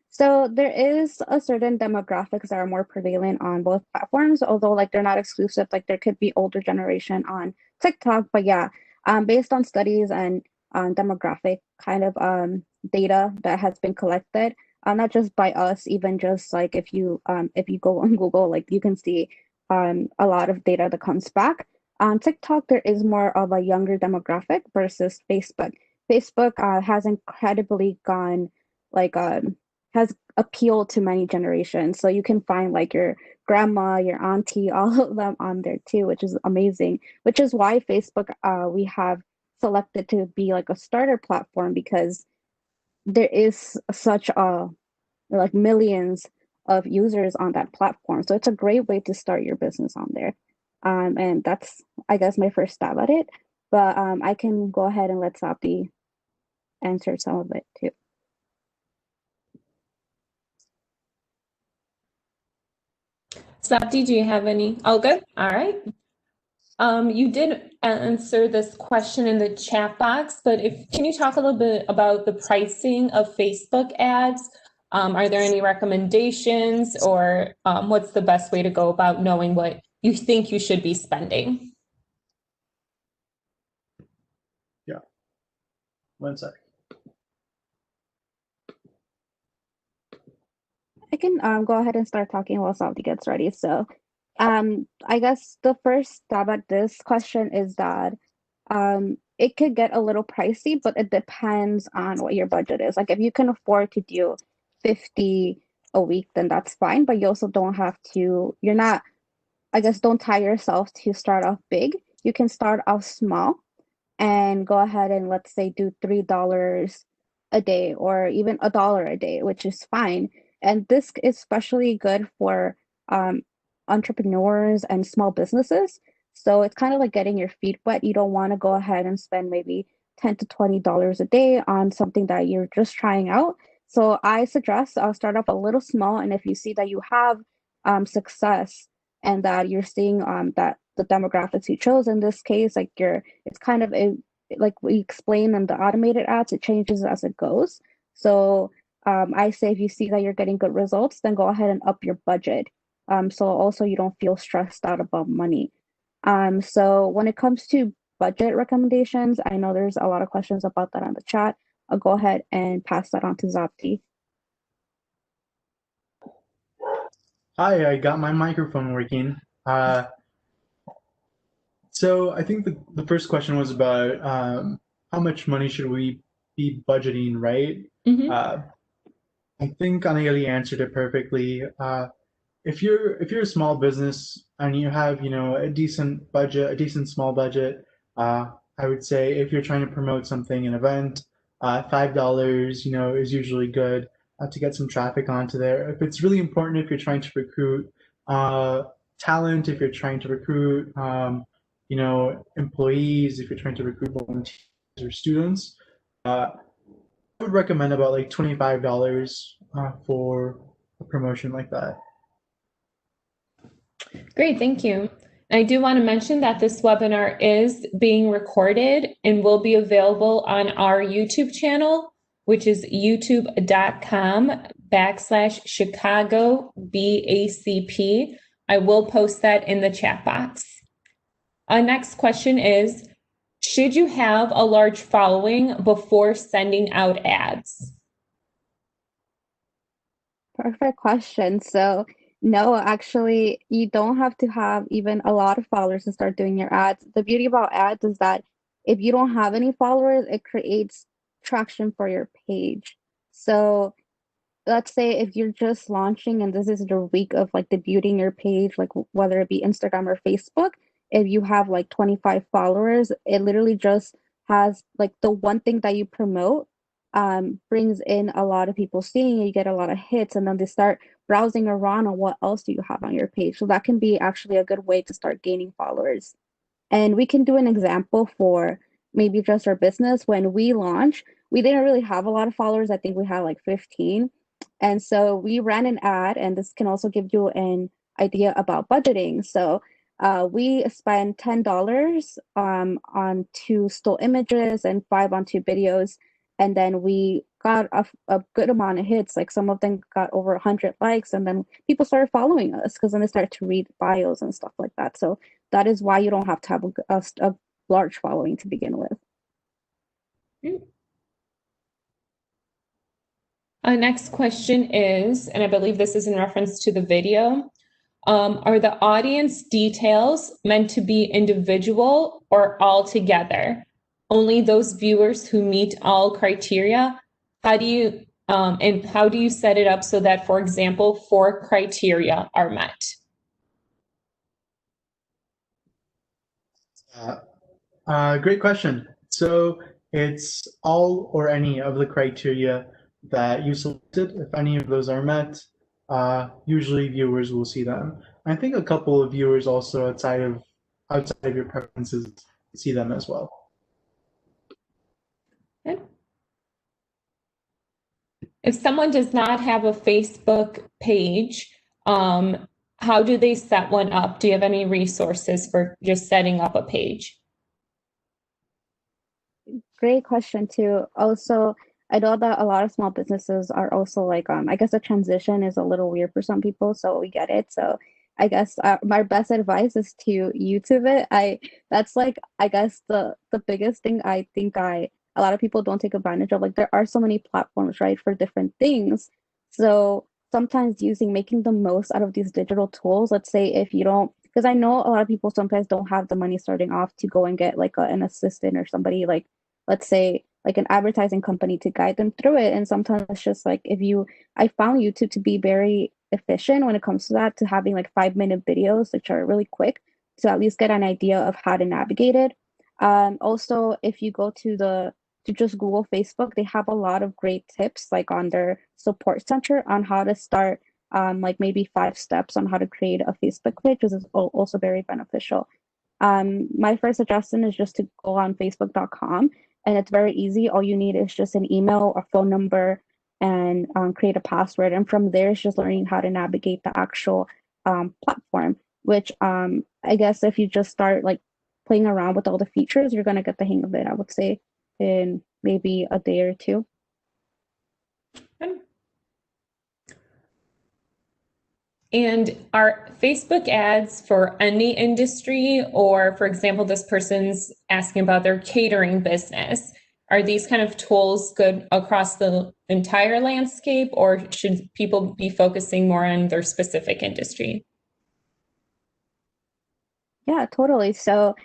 So there is a certain demographics that are more prevalent on both platforms, although like they're not exclusive. Like there could be older generation on TikTok, but yeah, based on studies and demographic kind of data that has been collected, not just by us, even just like if you go on Google, like you can see a lot of data that comes back. On TikTok, there is more of a younger demographic versus Facebook. Facebook has incredibly gone like has appealed to many generations. So you can find like your grandma, your auntie, all of them on there too, which is amazing. Which is why Facebook we have selected to be like a starter platform, because there is such a like millions of users on that platform. So it's a great way to start your business on there. And that's, I guess, my first stab at it. But I can go ahead and let Sapi answer some of it too. Sapti, do you have any? Oh, good. All right. You did answer this question in the chat box, but can you talk a little bit about the pricing of Facebook ads? Are there any recommendations, or what's the best way to go about knowing what you think you should be spending? Yeah. 1 sec. I can go ahead and start talking while Salty gets ready. So I guess the first stab at this question is that it could get a little pricey, but it depends on what your budget is. Like if you can afford to do 50 a week, then that's fine. But you also don't have to, you're not, I guess, don't tie yourself to start off big. You can start off small and go ahead and let's say do $3 a day or even $1 a day, which is fine. And this is especially good for entrepreneurs and small businesses. So it's kind of like getting your feet wet. You don't want to go ahead and spend maybe $10 to $20 a day on something that you're just trying out. So I suggest I'll start off a little small, and if you see that you have success and that you're seeing that the demographics you chose in this case, like it's kind of like we explain in the automated ads, it changes as it goes. So I say if you see that you're getting good results, then go ahead and up your budget. So also you don't feel stressed out about money. So when it comes to budget recommendations, I know there's a lot of questions about that on the chat. I'll go ahead and pass that on to Zapti. Hi, I got my microphone working. So I think the first question was about how much money should we be budgeting, right? I think Anayeli answered it perfectly. If you're a small business and you have a decent budget, a decent small budget, I would say if you're trying to promote something, an event, $5 is usually good to get some traffic onto there. If it's really important, if you're trying to recruit talent, if you're trying to recruit employees, if you're trying to recruit volunteers or students, I would recommend about like $25 for a promotion like that. Great, thank you. I do want to mention that this webinar is being recorded and will be available on our YouTube channel, which is youtube.com/Chicago BACP. I will post that in the chat box. Our next question is, should you have a large following before sending out ads? Perfect question. So, no, actually, you don't have to have even a lot of followers to start doing your ads. The beauty about ads is that if you don't have any followers, it creates traction for your page. So, let's say if you're just launching and this is your week of like debuting your page, like whether it be Instagram or Facebook, if you have like 25 followers, it literally just has like the one thing that you promote brings in a lot of people seeing it, you get a lot of hits, and then they start browsing around on what else do you have on your page. So that can be actually a good way to start gaining followers. And we can do an example for maybe just our business. When we launched, we didn't really have a lot of followers. I think we had like 15. And so we ran an ad, and this can also give you an idea about budgeting. So we spent $10 on two still images and five on two videos. And then we got a good amount of hits. Like some of them got over 100 likes. And then people started following us because then they started to read bios and stuff like that. So that is why you don't have to have a large following to begin with. Our next question is, and I believe this is in reference to the video, are the audience details meant to be individual or all together? Only those viewers who meet all criteria? How do you set it up so that, for example, 4 criteria are met? Great question. So it's all or any of the criteria that you selected. If any of those are met, usually viewers will see them. I think a couple of viewers also outside of your preferences see them as well. Okay. If someone does not have a Facebook page, how do they set one up? Do you have any resources for just setting up a page? Great question too. Also, I know that a lot of small businesses are also like, I guess the transition is a little weird for some people, so we get it. So I guess my best advice is to YouTube it. That's like, I guess the biggest thing I think a lot of people don't take advantage of. Like there are so many platforms, right, for different things. So sometimes making the most out of these digital tools. Let's say if you don't, because I know a lot of people sometimes don't have the money starting off to go and get like an assistant or somebody like, let's say like an advertising company to guide them through it. And sometimes it's just like I found YouTube to be very efficient when it comes to that, to having like 5-minute videos, which are really quick to at least get an idea of how to navigate it. Also, if you go to just Google Facebook, they have a lot of great tips like on their support center on how to start, like maybe 5 steps on how to create a Facebook page, which is also very beneficial. My first suggestion is just to go on facebook.com, and it's very easy. All you need is just an email, a phone number, and create a password. And from there, it's just learning how to navigate the actual platform, which I guess if you just start like playing around with all the features, you're going to get the hang of it, I would say, in maybe a day or two. And are Facebook ads for any industry, or for example, this person's asking about their catering business? Are these kind of tools good across the entire landscape, or should people be focusing more on their specific industry? Yeah, totally. So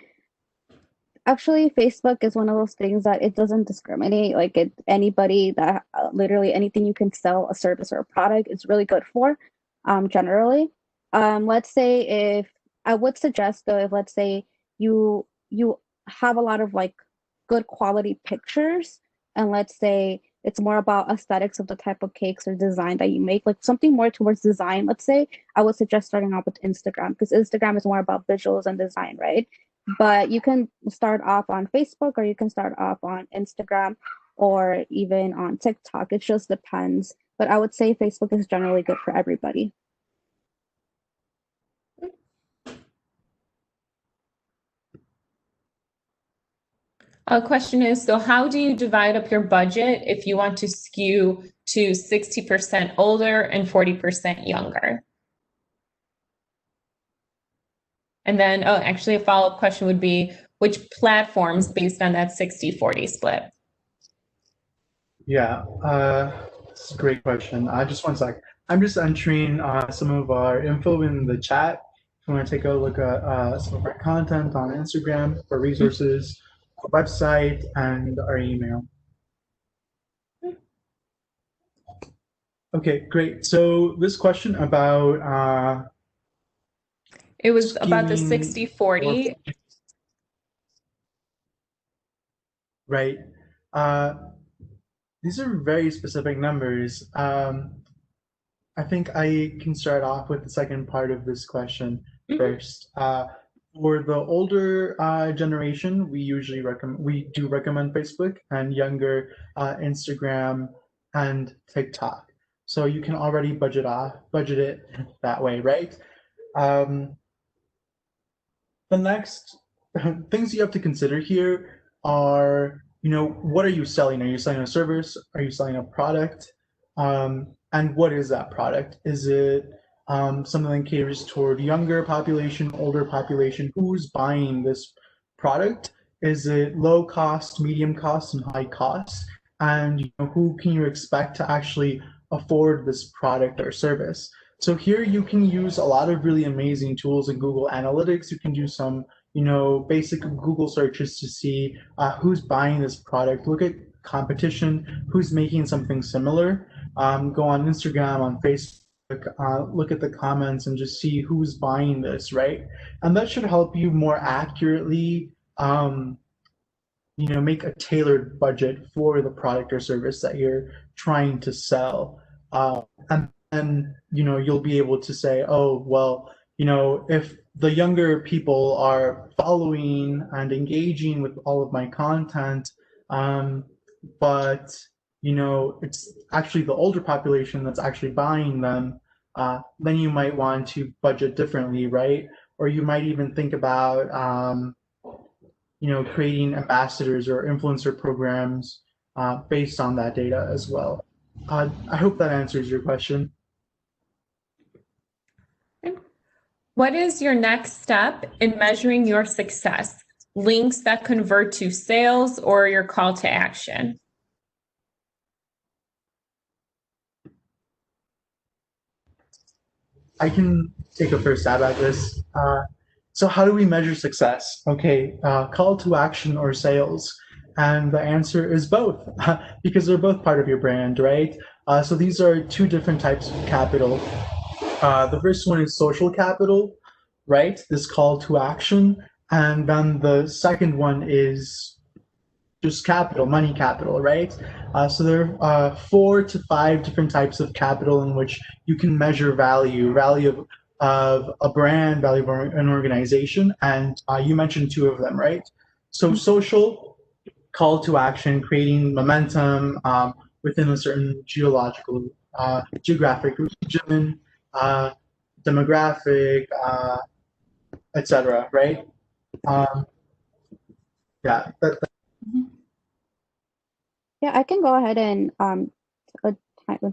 actually, Facebook is one of those things that it doesn't discriminate. Like anybody that literally anything you can sell a service or a product is really good for, generally. Let's say if I would suggest though, if let's say you have a lot of like good quality pictures, and let's say it's more about aesthetics of the type of cakes or design that you make, like something more towards design, let's say, I would suggest starting off with Instagram, because Instagram is more about visuals and design, right? But you can start off on Facebook, or you can start off on Instagram, or even on TikTok. It just depends. But I would say Facebook is generally good for everybody. A question is, so how do you divide up your budget if you want to skew to 60% older and 40% younger? And then, oh, actually a follow-up question would be, which platforms based on that 60-40 split? Yeah, it's a great question. Just one sec. I'm just entering some of our info in the chat. If you want to take a look at some of our content on Instagram, our resources, our website, and our email. Okay, great. So this question about it was about the skewing 60-40. Right. These are very specific numbers. I think I can start off with the second part of this question first. For the older generation, we usually recommend Facebook, and younger Instagram and TikTok. So you can already budget it that way, right? The next things you have to consider here are, what are you selling? Are you selling a service? Are you selling a product? And what is that product? Is it something that caters toward younger population, older population? Who's buying this product? Is it low cost, medium cost, and high cost? And who can you expect to actually afford this product or service? So here you can use a lot of really amazing tools in Google Analytics. You can do some, basic Google searches to see who's buying this product. Look at competition, who's making something similar. Go on Instagram, on Facebook, look at the comments and just see who's buying this, right? And that should help you more accurately, make a tailored budget for the product or service that you're trying to sell. And then, you'll be able to say, oh, well, if the younger people are following and engaging with all of my content, but it's actually the older population that's actually buying them, then you might want to budget differently, right? Or you might even think about creating ambassadors or influencer programs based on that data as well. I hope that answers your question. What is your next step in measuring your success? Links that convert to sales or your call to action? I can take a first stab at this. So how do we measure success? Okay, call to action or sales? And the answer is both, because they're both part of your brand, right? So these are two different types of capital. The first one is social capital, right? This call to action. And then the second one is just capital, money capital, right? So there are 4 to 5 different types of capital in which you can measure value of a brand, value of an organization. And you mentioned 2 of them, right? So social, call to action, creating momentum within a certain geographic region, demographic, etc. Right? Yeah. Yeah, I can go ahead and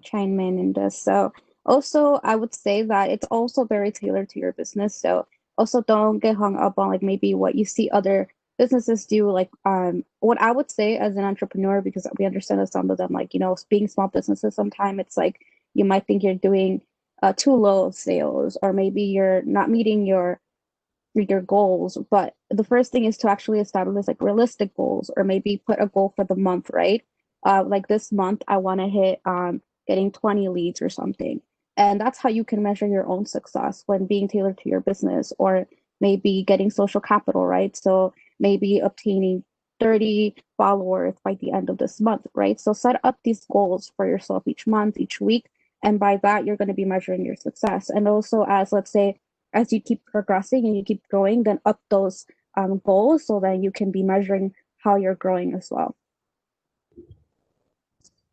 chime in this. So also, I would say that it's also very tailored to your business. So also don't get hung up on like maybe what you see other businesses do. Like what I would say as an entrepreneur, because we understand that some of them, like being small businesses, sometimes it's like you might think you're doing too low sales, or maybe you're not meeting your goals. But the first thing is to actually establish like realistic goals, or maybe put a goal for the month, right? Like this month, I want to hit getting 20 leads or something. And that's how you can measure your own success when being tailored to your business, or maybe getting social capital, right? So maybe obtaining 30 followers by the end of this month, right? So set up these goals for yourself each month, each week. And by that, you're going to be measuring your success. And also, as let's say, as you keep progressing and you keep growing, then up those goals so that you can be measuring how you're growing as well.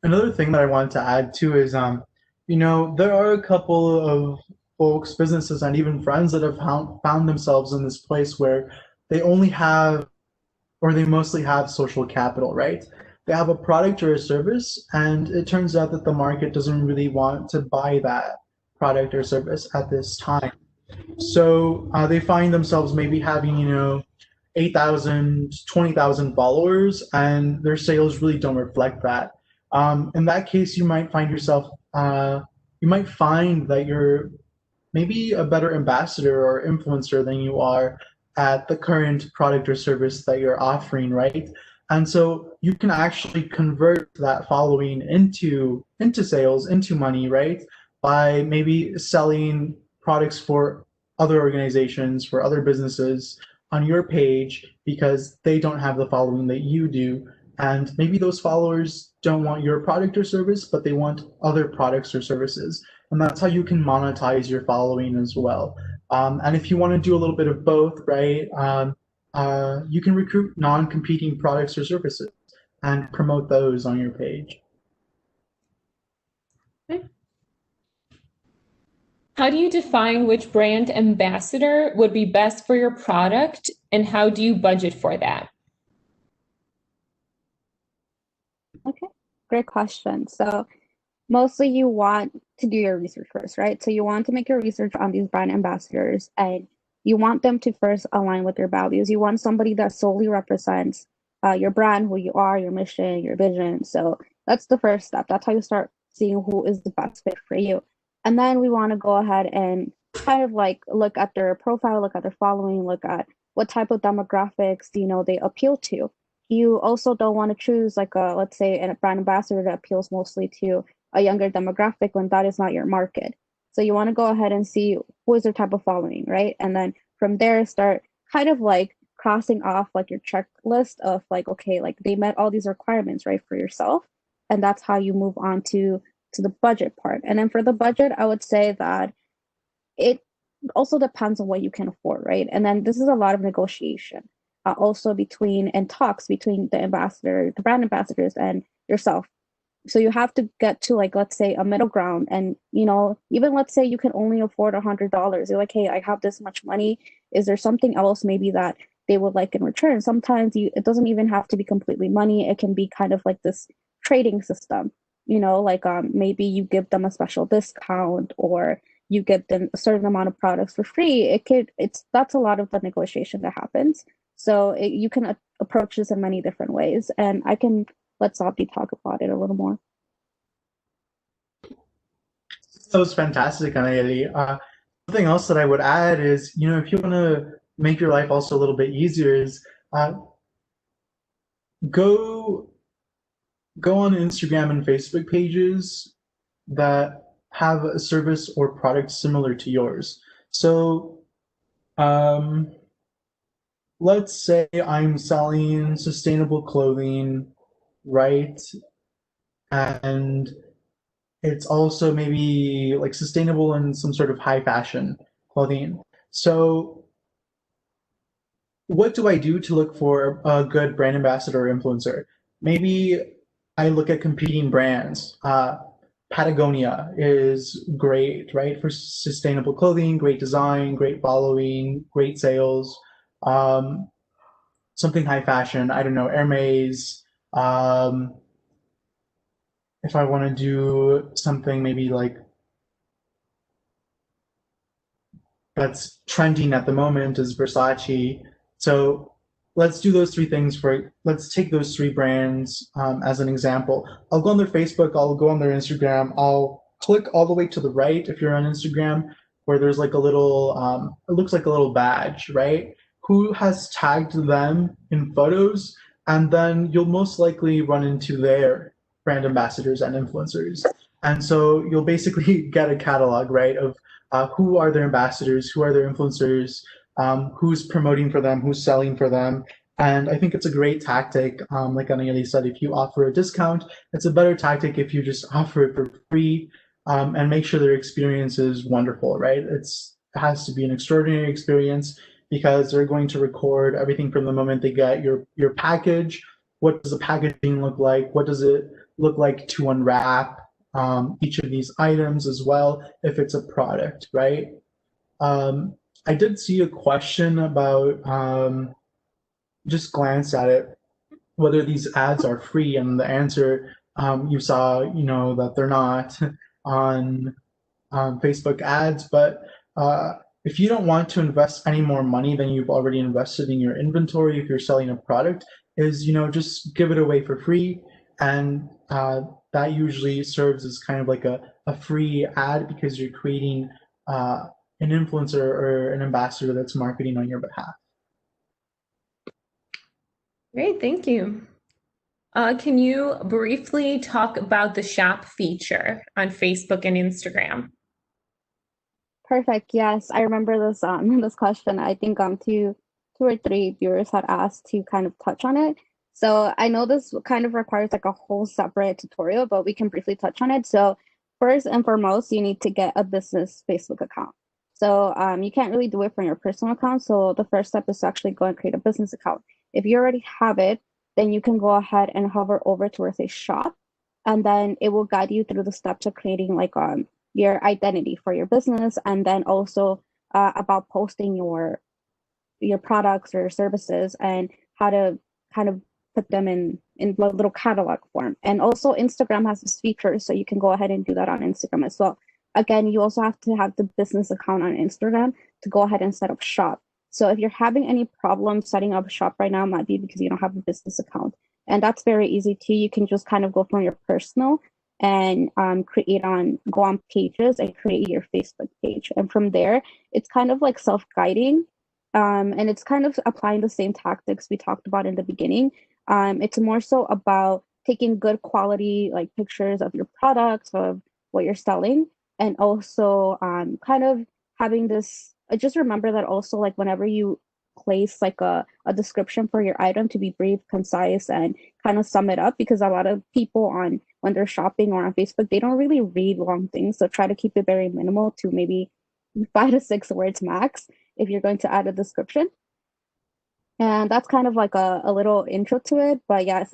Another thing that I wanted to add too is, there are a couple of folks, businesses, and even friends that have found themselves in this place where they only have or they mostly have social capital, right? They have a product or a service, and it turns out that the market doesn't really want to buy that product or service at this time. So they find themselves maybe having, 8,000, 20,000 followers, and their sales really don't reflect that. In that case, you might find yourself, you might find that you're maybe a better ambassador or influencer than you are at the current product or service that you're offering, right? And so you can actually convert that following into sales, into money, right? By maybe selling products for other organizations, for other businesses on your page because they don't have the following that you do. And maybe those followers don't want your product or service, but they want other products or services. And that's how you can monetize your following as well. And if you want to do a little bit of both, right, you can recruit non-competing products or services and promote those on your page. Okay. How do you define which brand ambassador would be best for your product, and how do you budget for that? Okay, great question. So mostly you want to do your research first, right? So you want to make your research on these brand ambassadors, and you want them to first align with your values. You want somebody that solely represents your brand, who you are, your mission, your vision. So that's the first step. That's how you start seeing who is the best fit for you. And then we want to go ahead and kind of like look at their profile, look at their following, look at what type of demographics, they appeal to. You also don't want to choose like let's say a brand ambassador that appeals mostly to a younger demographic when that is not your market. So you want to go ahead and see who is their type of following, right? And then from there start kind of like crossing off like your checklist of like, okay, like they met all these requirements, right, for yourself. And that's how you move on to the budget part. And then for the budget, I would say that it also depends on what you can afford, right? And then this is a lot of negotiation also between and talks between the brand ambassadors and yourself. So you have to get to like, let's say a middle ground, and even let's say you can only afford $100. You're like, hey, I have this much money. Is there something else maybe that they would like in return? Sometimes it doesn't even have to be completely money. It can be kind of like this trading system, like maybe you give them a special discount, or you give them a certain amount of products for free. That's a lot of the negotiation that happens. So you can approach this in many different ways, and I can let Sabdi talk about it a little more. That was fantastic, Anayeli. Something else that I would add is, if you want to make your life also a little bit easier, is go on Instagram and Facebook pages that have a service or product similar to yours. So let's say I'm selling sustainable clothing, right? And it's also maybe like sustainable and some sort of high fashion clothing. So what do I do to look for a good brand ambassador or influencer? Maybe I look at competing brands. Patagonia is great, right? For sustainable clothing, great design, great following, great sales. Something high fashion, I don't know, Hermes. If I want to do something maybe like that's trending at the moment is Versace. So let's do those three things let's take those three brands as an example. I'll go on their Facebook, I'll go on their Instagram, I'll click all the way to the right if you're on Instagram, where there's like a little, it looks like a little badge, right? Who has tagged them in photos, and then you'll most likely run into their brand ambassadors and influencers. And so you'll basically get a catalog, right, of who are their ambassadors, who are their influencers, who's promoting for them, who's selling for them. And I think it's a great tactic. Like Anayeli said, if you offer a discount, it's a better tactic if you just offer it for free and make sure their experience is wonderful, right? It has to be an extraordinary experience because they're going to record everything from the moment they get your package. What does the packaging look like? What does it look like to unwrap each of these items as well, if it's a product, right? I did see a question about just glance at it, whether these ads are free, and the answer you saw, that they're not on Facebook ads. But if you don't want to invest any more money than you've already invested in your inventory, if you're selling a product, is just give it away for free, and that usually serves as kind of like a free ad, because you're creating an influencer or an ambassador that's marketing on your behalf. Great, thank you. Can you briefly talk about the shop feature on Facebook and Instagram? Perfect. Yes, I remember this this question. I think two or three viewers had asked to kind of touch on it. So I know this kind of requires like a whole separate tutorial, but we can briefly touch on it. So first and foremost, you need to get a business Facebook account. So you can't really do it from your personal account. So the first step is to actually go and create a business account. If you already have it, then you can go ahead and hover over to where it says shop, and then it will guide you through the steps of creating like your identity for your business, and then also about posting your products or services, and how to kind of put them in a little catalog form. And also Instagram has this feature, so you can go ahead and do that on Instagram as well. Again, you also have to have the business account on Instagram to go ahead and set up shop. So if you're having any problems setting up shop right now, it might be because you don't have a business account. And that's very easy too. You can just kind of go from your personal and go on pages and create your Facebook page. And from there, it's kind of like self-guiding. And it's kind of applying the same tactics we talked about in the beginning. It's more so about taking good quality like pictures of your products, of what you're selling, and also kind of having this. Just remember that also, like whenever you place like a description for your item, to be brief, concise, and kind of sum it up, because a lot of people on when they're shopping or on Facebook, they don't really read long things. So try to keep it very minimal, to maybe 5 to 6 words max if you're going to add a description. And that's kind of like a little intro to it. But yes,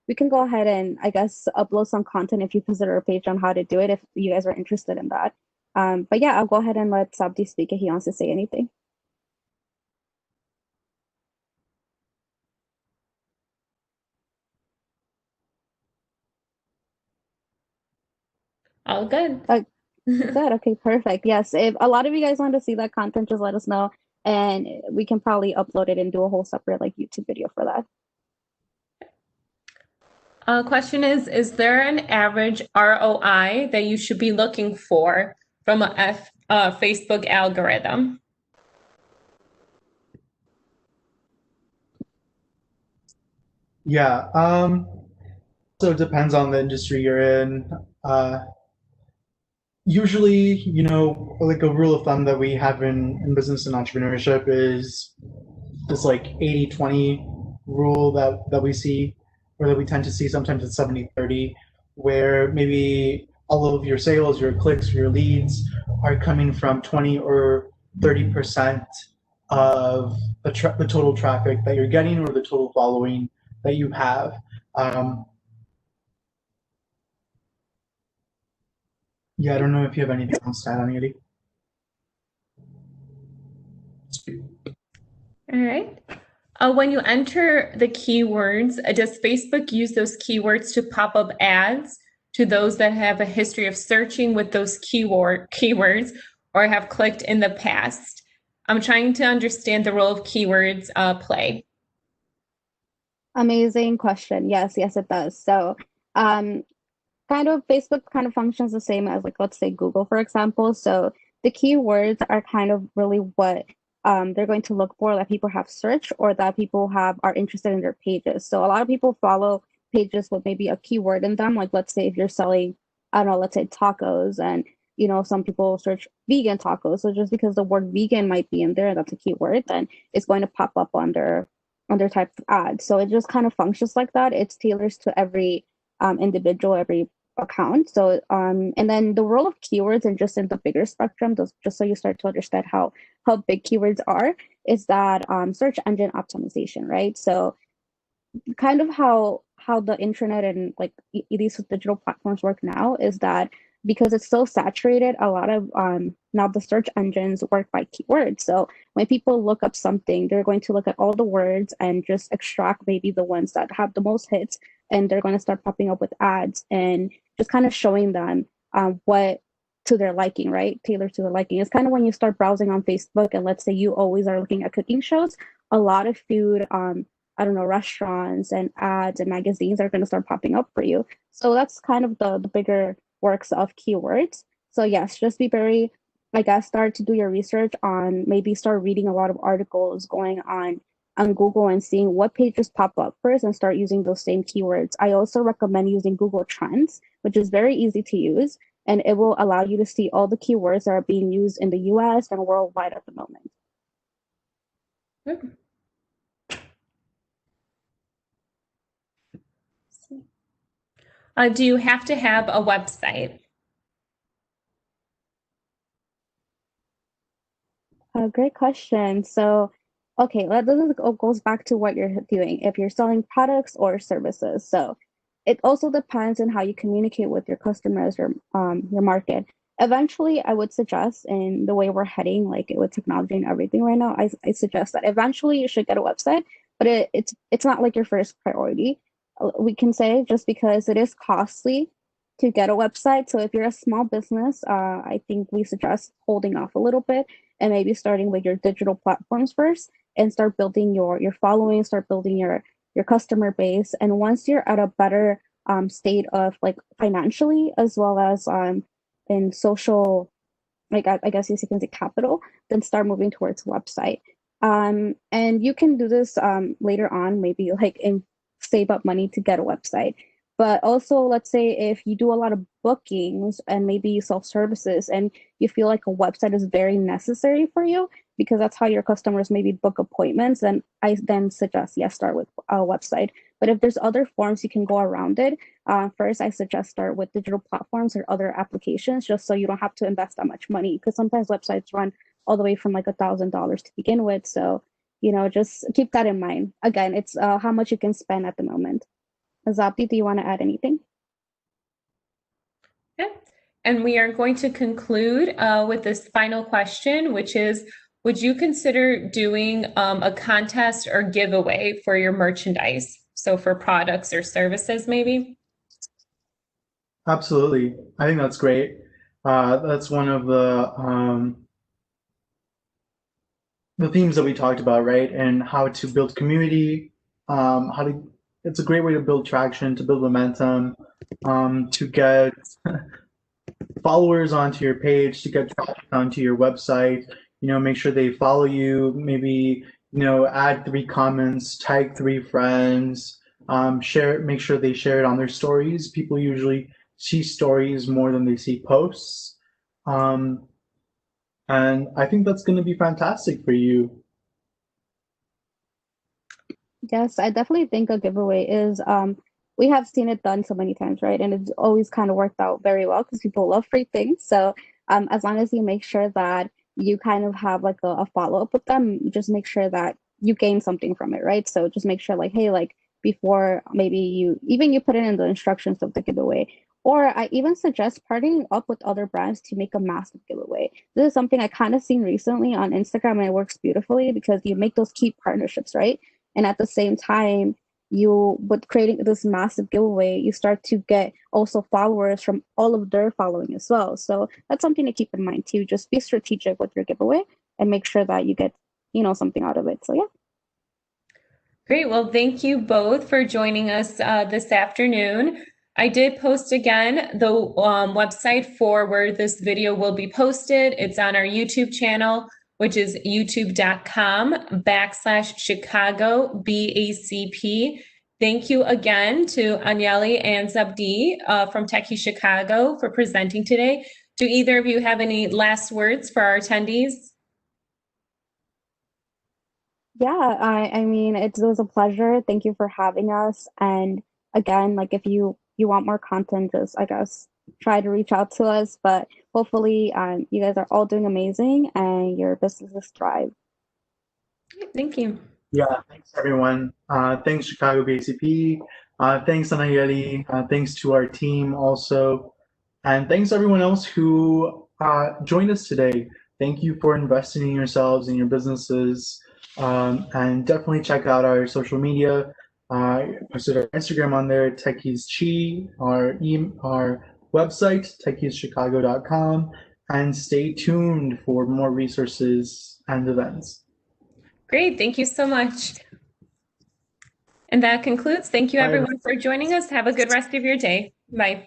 we can go ahead and I guess upload some content if you visit our page on how to do it, if you guys are interested in that. But yeah, I'll go ahead and let Sabdi speak if he wants to say anything. All good. Good. Okay, perfect. Yes, if a lot of you guys want to see that content, just let us know, and we can probably upload it and do a whole separate like YouTube video for that. Question is there an average ROI that you should be looking for from a Facebook algorithm? Yeah. So it depends on the industry you're in. Usually, like a rule of thumb that we have in business and entrepreneurship is this like 80-20 rule that we see, or that we tend to see. Sometimes it's 70-30, where maybe all of your sales, your clicks, your leads are coming from 20 or 30% of the total traffic that you're getting, or the total following that you have. Yeah, I don't know if you have anything else to add on, Yeti. All right. When you enter the keywords, does Facebook use those keywords to pop up ads to those that have a history of searching with those keywords or have clicked in the past? I'm trying to understand the role of keywords play. Amazing question. Yes, it does. So, kind of Facebook kind of functions the same as like let's say Google, for example. So the keywords are kind of really what they're going to look for that people have searched, or that people are interested in their pages. So a lot of people follow pages with maybe a keyword in them. Like let's say if you're selling, I don't know, let's say tacos, and some people search vegan tacos. So just because the word vegan might be in there, that's a keyword, then it's going to pop up under type of ad. So it just kind of functions like that. It's tailored to every individual, every account. So and then the role of keywords, and just in the bigger spectrum, just so you start to understand how big keywords are, is that search engine optimization, right? So kind of how the internet and like these digital platforms work now is that because it's so saturated, a lot of now the search engines work by keywords. So when people look up something, they're going to look at all the words and just extract maybe the ones that have the most hits, and they're going to start popping up with ads and just kind of showing them what to their liking, right? Tailored to their liking. It's kind of when you start browsing on Facebook and let's say you always are looking at cooking shows, a lot of food, I don't know, restaurants and ads and magazines are going to start popping up for you. So that's kind of the bigger works of keywords. So yes, just be very, I guess, start to do your research on, maybe start reading a lot of articles going on Google and seeing what pages pop up first and start using those same keywords. I also recommend using Google Trends, which is very easy to use, and it will allow you to see all the keywords that are being used in the US and worldwide at the moment. Good. Do you have to have a website? Great question. So, okay, this goes back to what you're doing, if you're selling products or services. So it also depends on how you communicate with your customers or your market. Eventually, I would suggest, in the way we're heading, like with technology and everything right now, I suggest that eventually you should get a website, but it's not like your first priority. We can say, just because it is costly to get a website. So if you're a small business, I think we suggest holding off a little bit and maybe starting with your digital platforms first and start building your following, start building your customer base. And once you're at a better state of like financially as well as in social, like I guess you can say capital, then start moving towards website. And you can do this later on, maybe like in save up money to get a website. But also, let's say if you do a lot of bookings and maybe you sell services and you feel like a website is very necessary for you because that's how your customers maybe book appointments, then I then suggest, yes, start with a website. But if there's other forms you can go around it, first I suggest start with digital platforms or other applications just so you don't have to invest that much money, because sometimes websites run all the way from like $1,000 to begin with. So, just keep that in mind. Again, it's how much you can spend at the moment. Zabdi, do you want to add anything? Yeah. And we are going to conclude with this final question, which is, would you consider doing a contest or giveaway for your merchandise? So for products or services, maybe? Absolutely. I think that's great. That's one of the themes that we talked about, right? And how to build community, it's a great way to build traction, to build momentum, to get followers onto your page, to get traffic onto your website, make sure they follow you, maybe, add 3 comments, tag 3 friends, make sure they share it on their stories. People usually see stories more than they see posts. And I think that's going to be fantastic for you. Yes, I definitely think a giveaway is we have seen it done so many times, right? And it's always kind of worked out very well because people love free things. So as long as you make sure that you kind of have like a follow-up with them, just make sure that you gain something from it, right? So just make sure like, hey, like before maybe you put it in the instructions of the giveaway. Or I even suggest partnering up with other brands to make a massive giveaway. This is something I kind of seen recently on Instagram, and it works beautifully because you make those key partnerships, right? And at the same time, with creating this massive giveaway, you start to get also followers from all of their following as well. So that's something to keep in mind too. Just be strategic with your giveaway and make sure that you get, something out of it. So yeah. Great. Well, thank you both for joining us this afternoon. I did post again the website for where this video will be posted. It's on our YouTube channel, which is youtube.com/Chicago BACP. Thank you again to Anyeli and Zabdi from Tekies Chicago for presenting today. Do either of you have any last words for our attendees? Yeah, I mean, it was a pleasure. Thank you for having us. And again, like if you want more content, just I guess try to reach out to us. But hopefully, you guys are all doing amazing and your businesses thrive. Thank you. Yeah, thanks everyone. Thanks Chicago BACP. Thanks Anayeli. Thanks to our team also. And thanks everyone else who joined us today. Thank you for investing in yourselves and your businesses. And definitely check out our social media. Posted our Instagram on there, Tekies Chi, our website, tekieschicago.com, and stay tuned for more resources and events. Great. Thank you so much. And that concludes. Thank you, everyone, for joining us. Have a good rest of your day. Bye.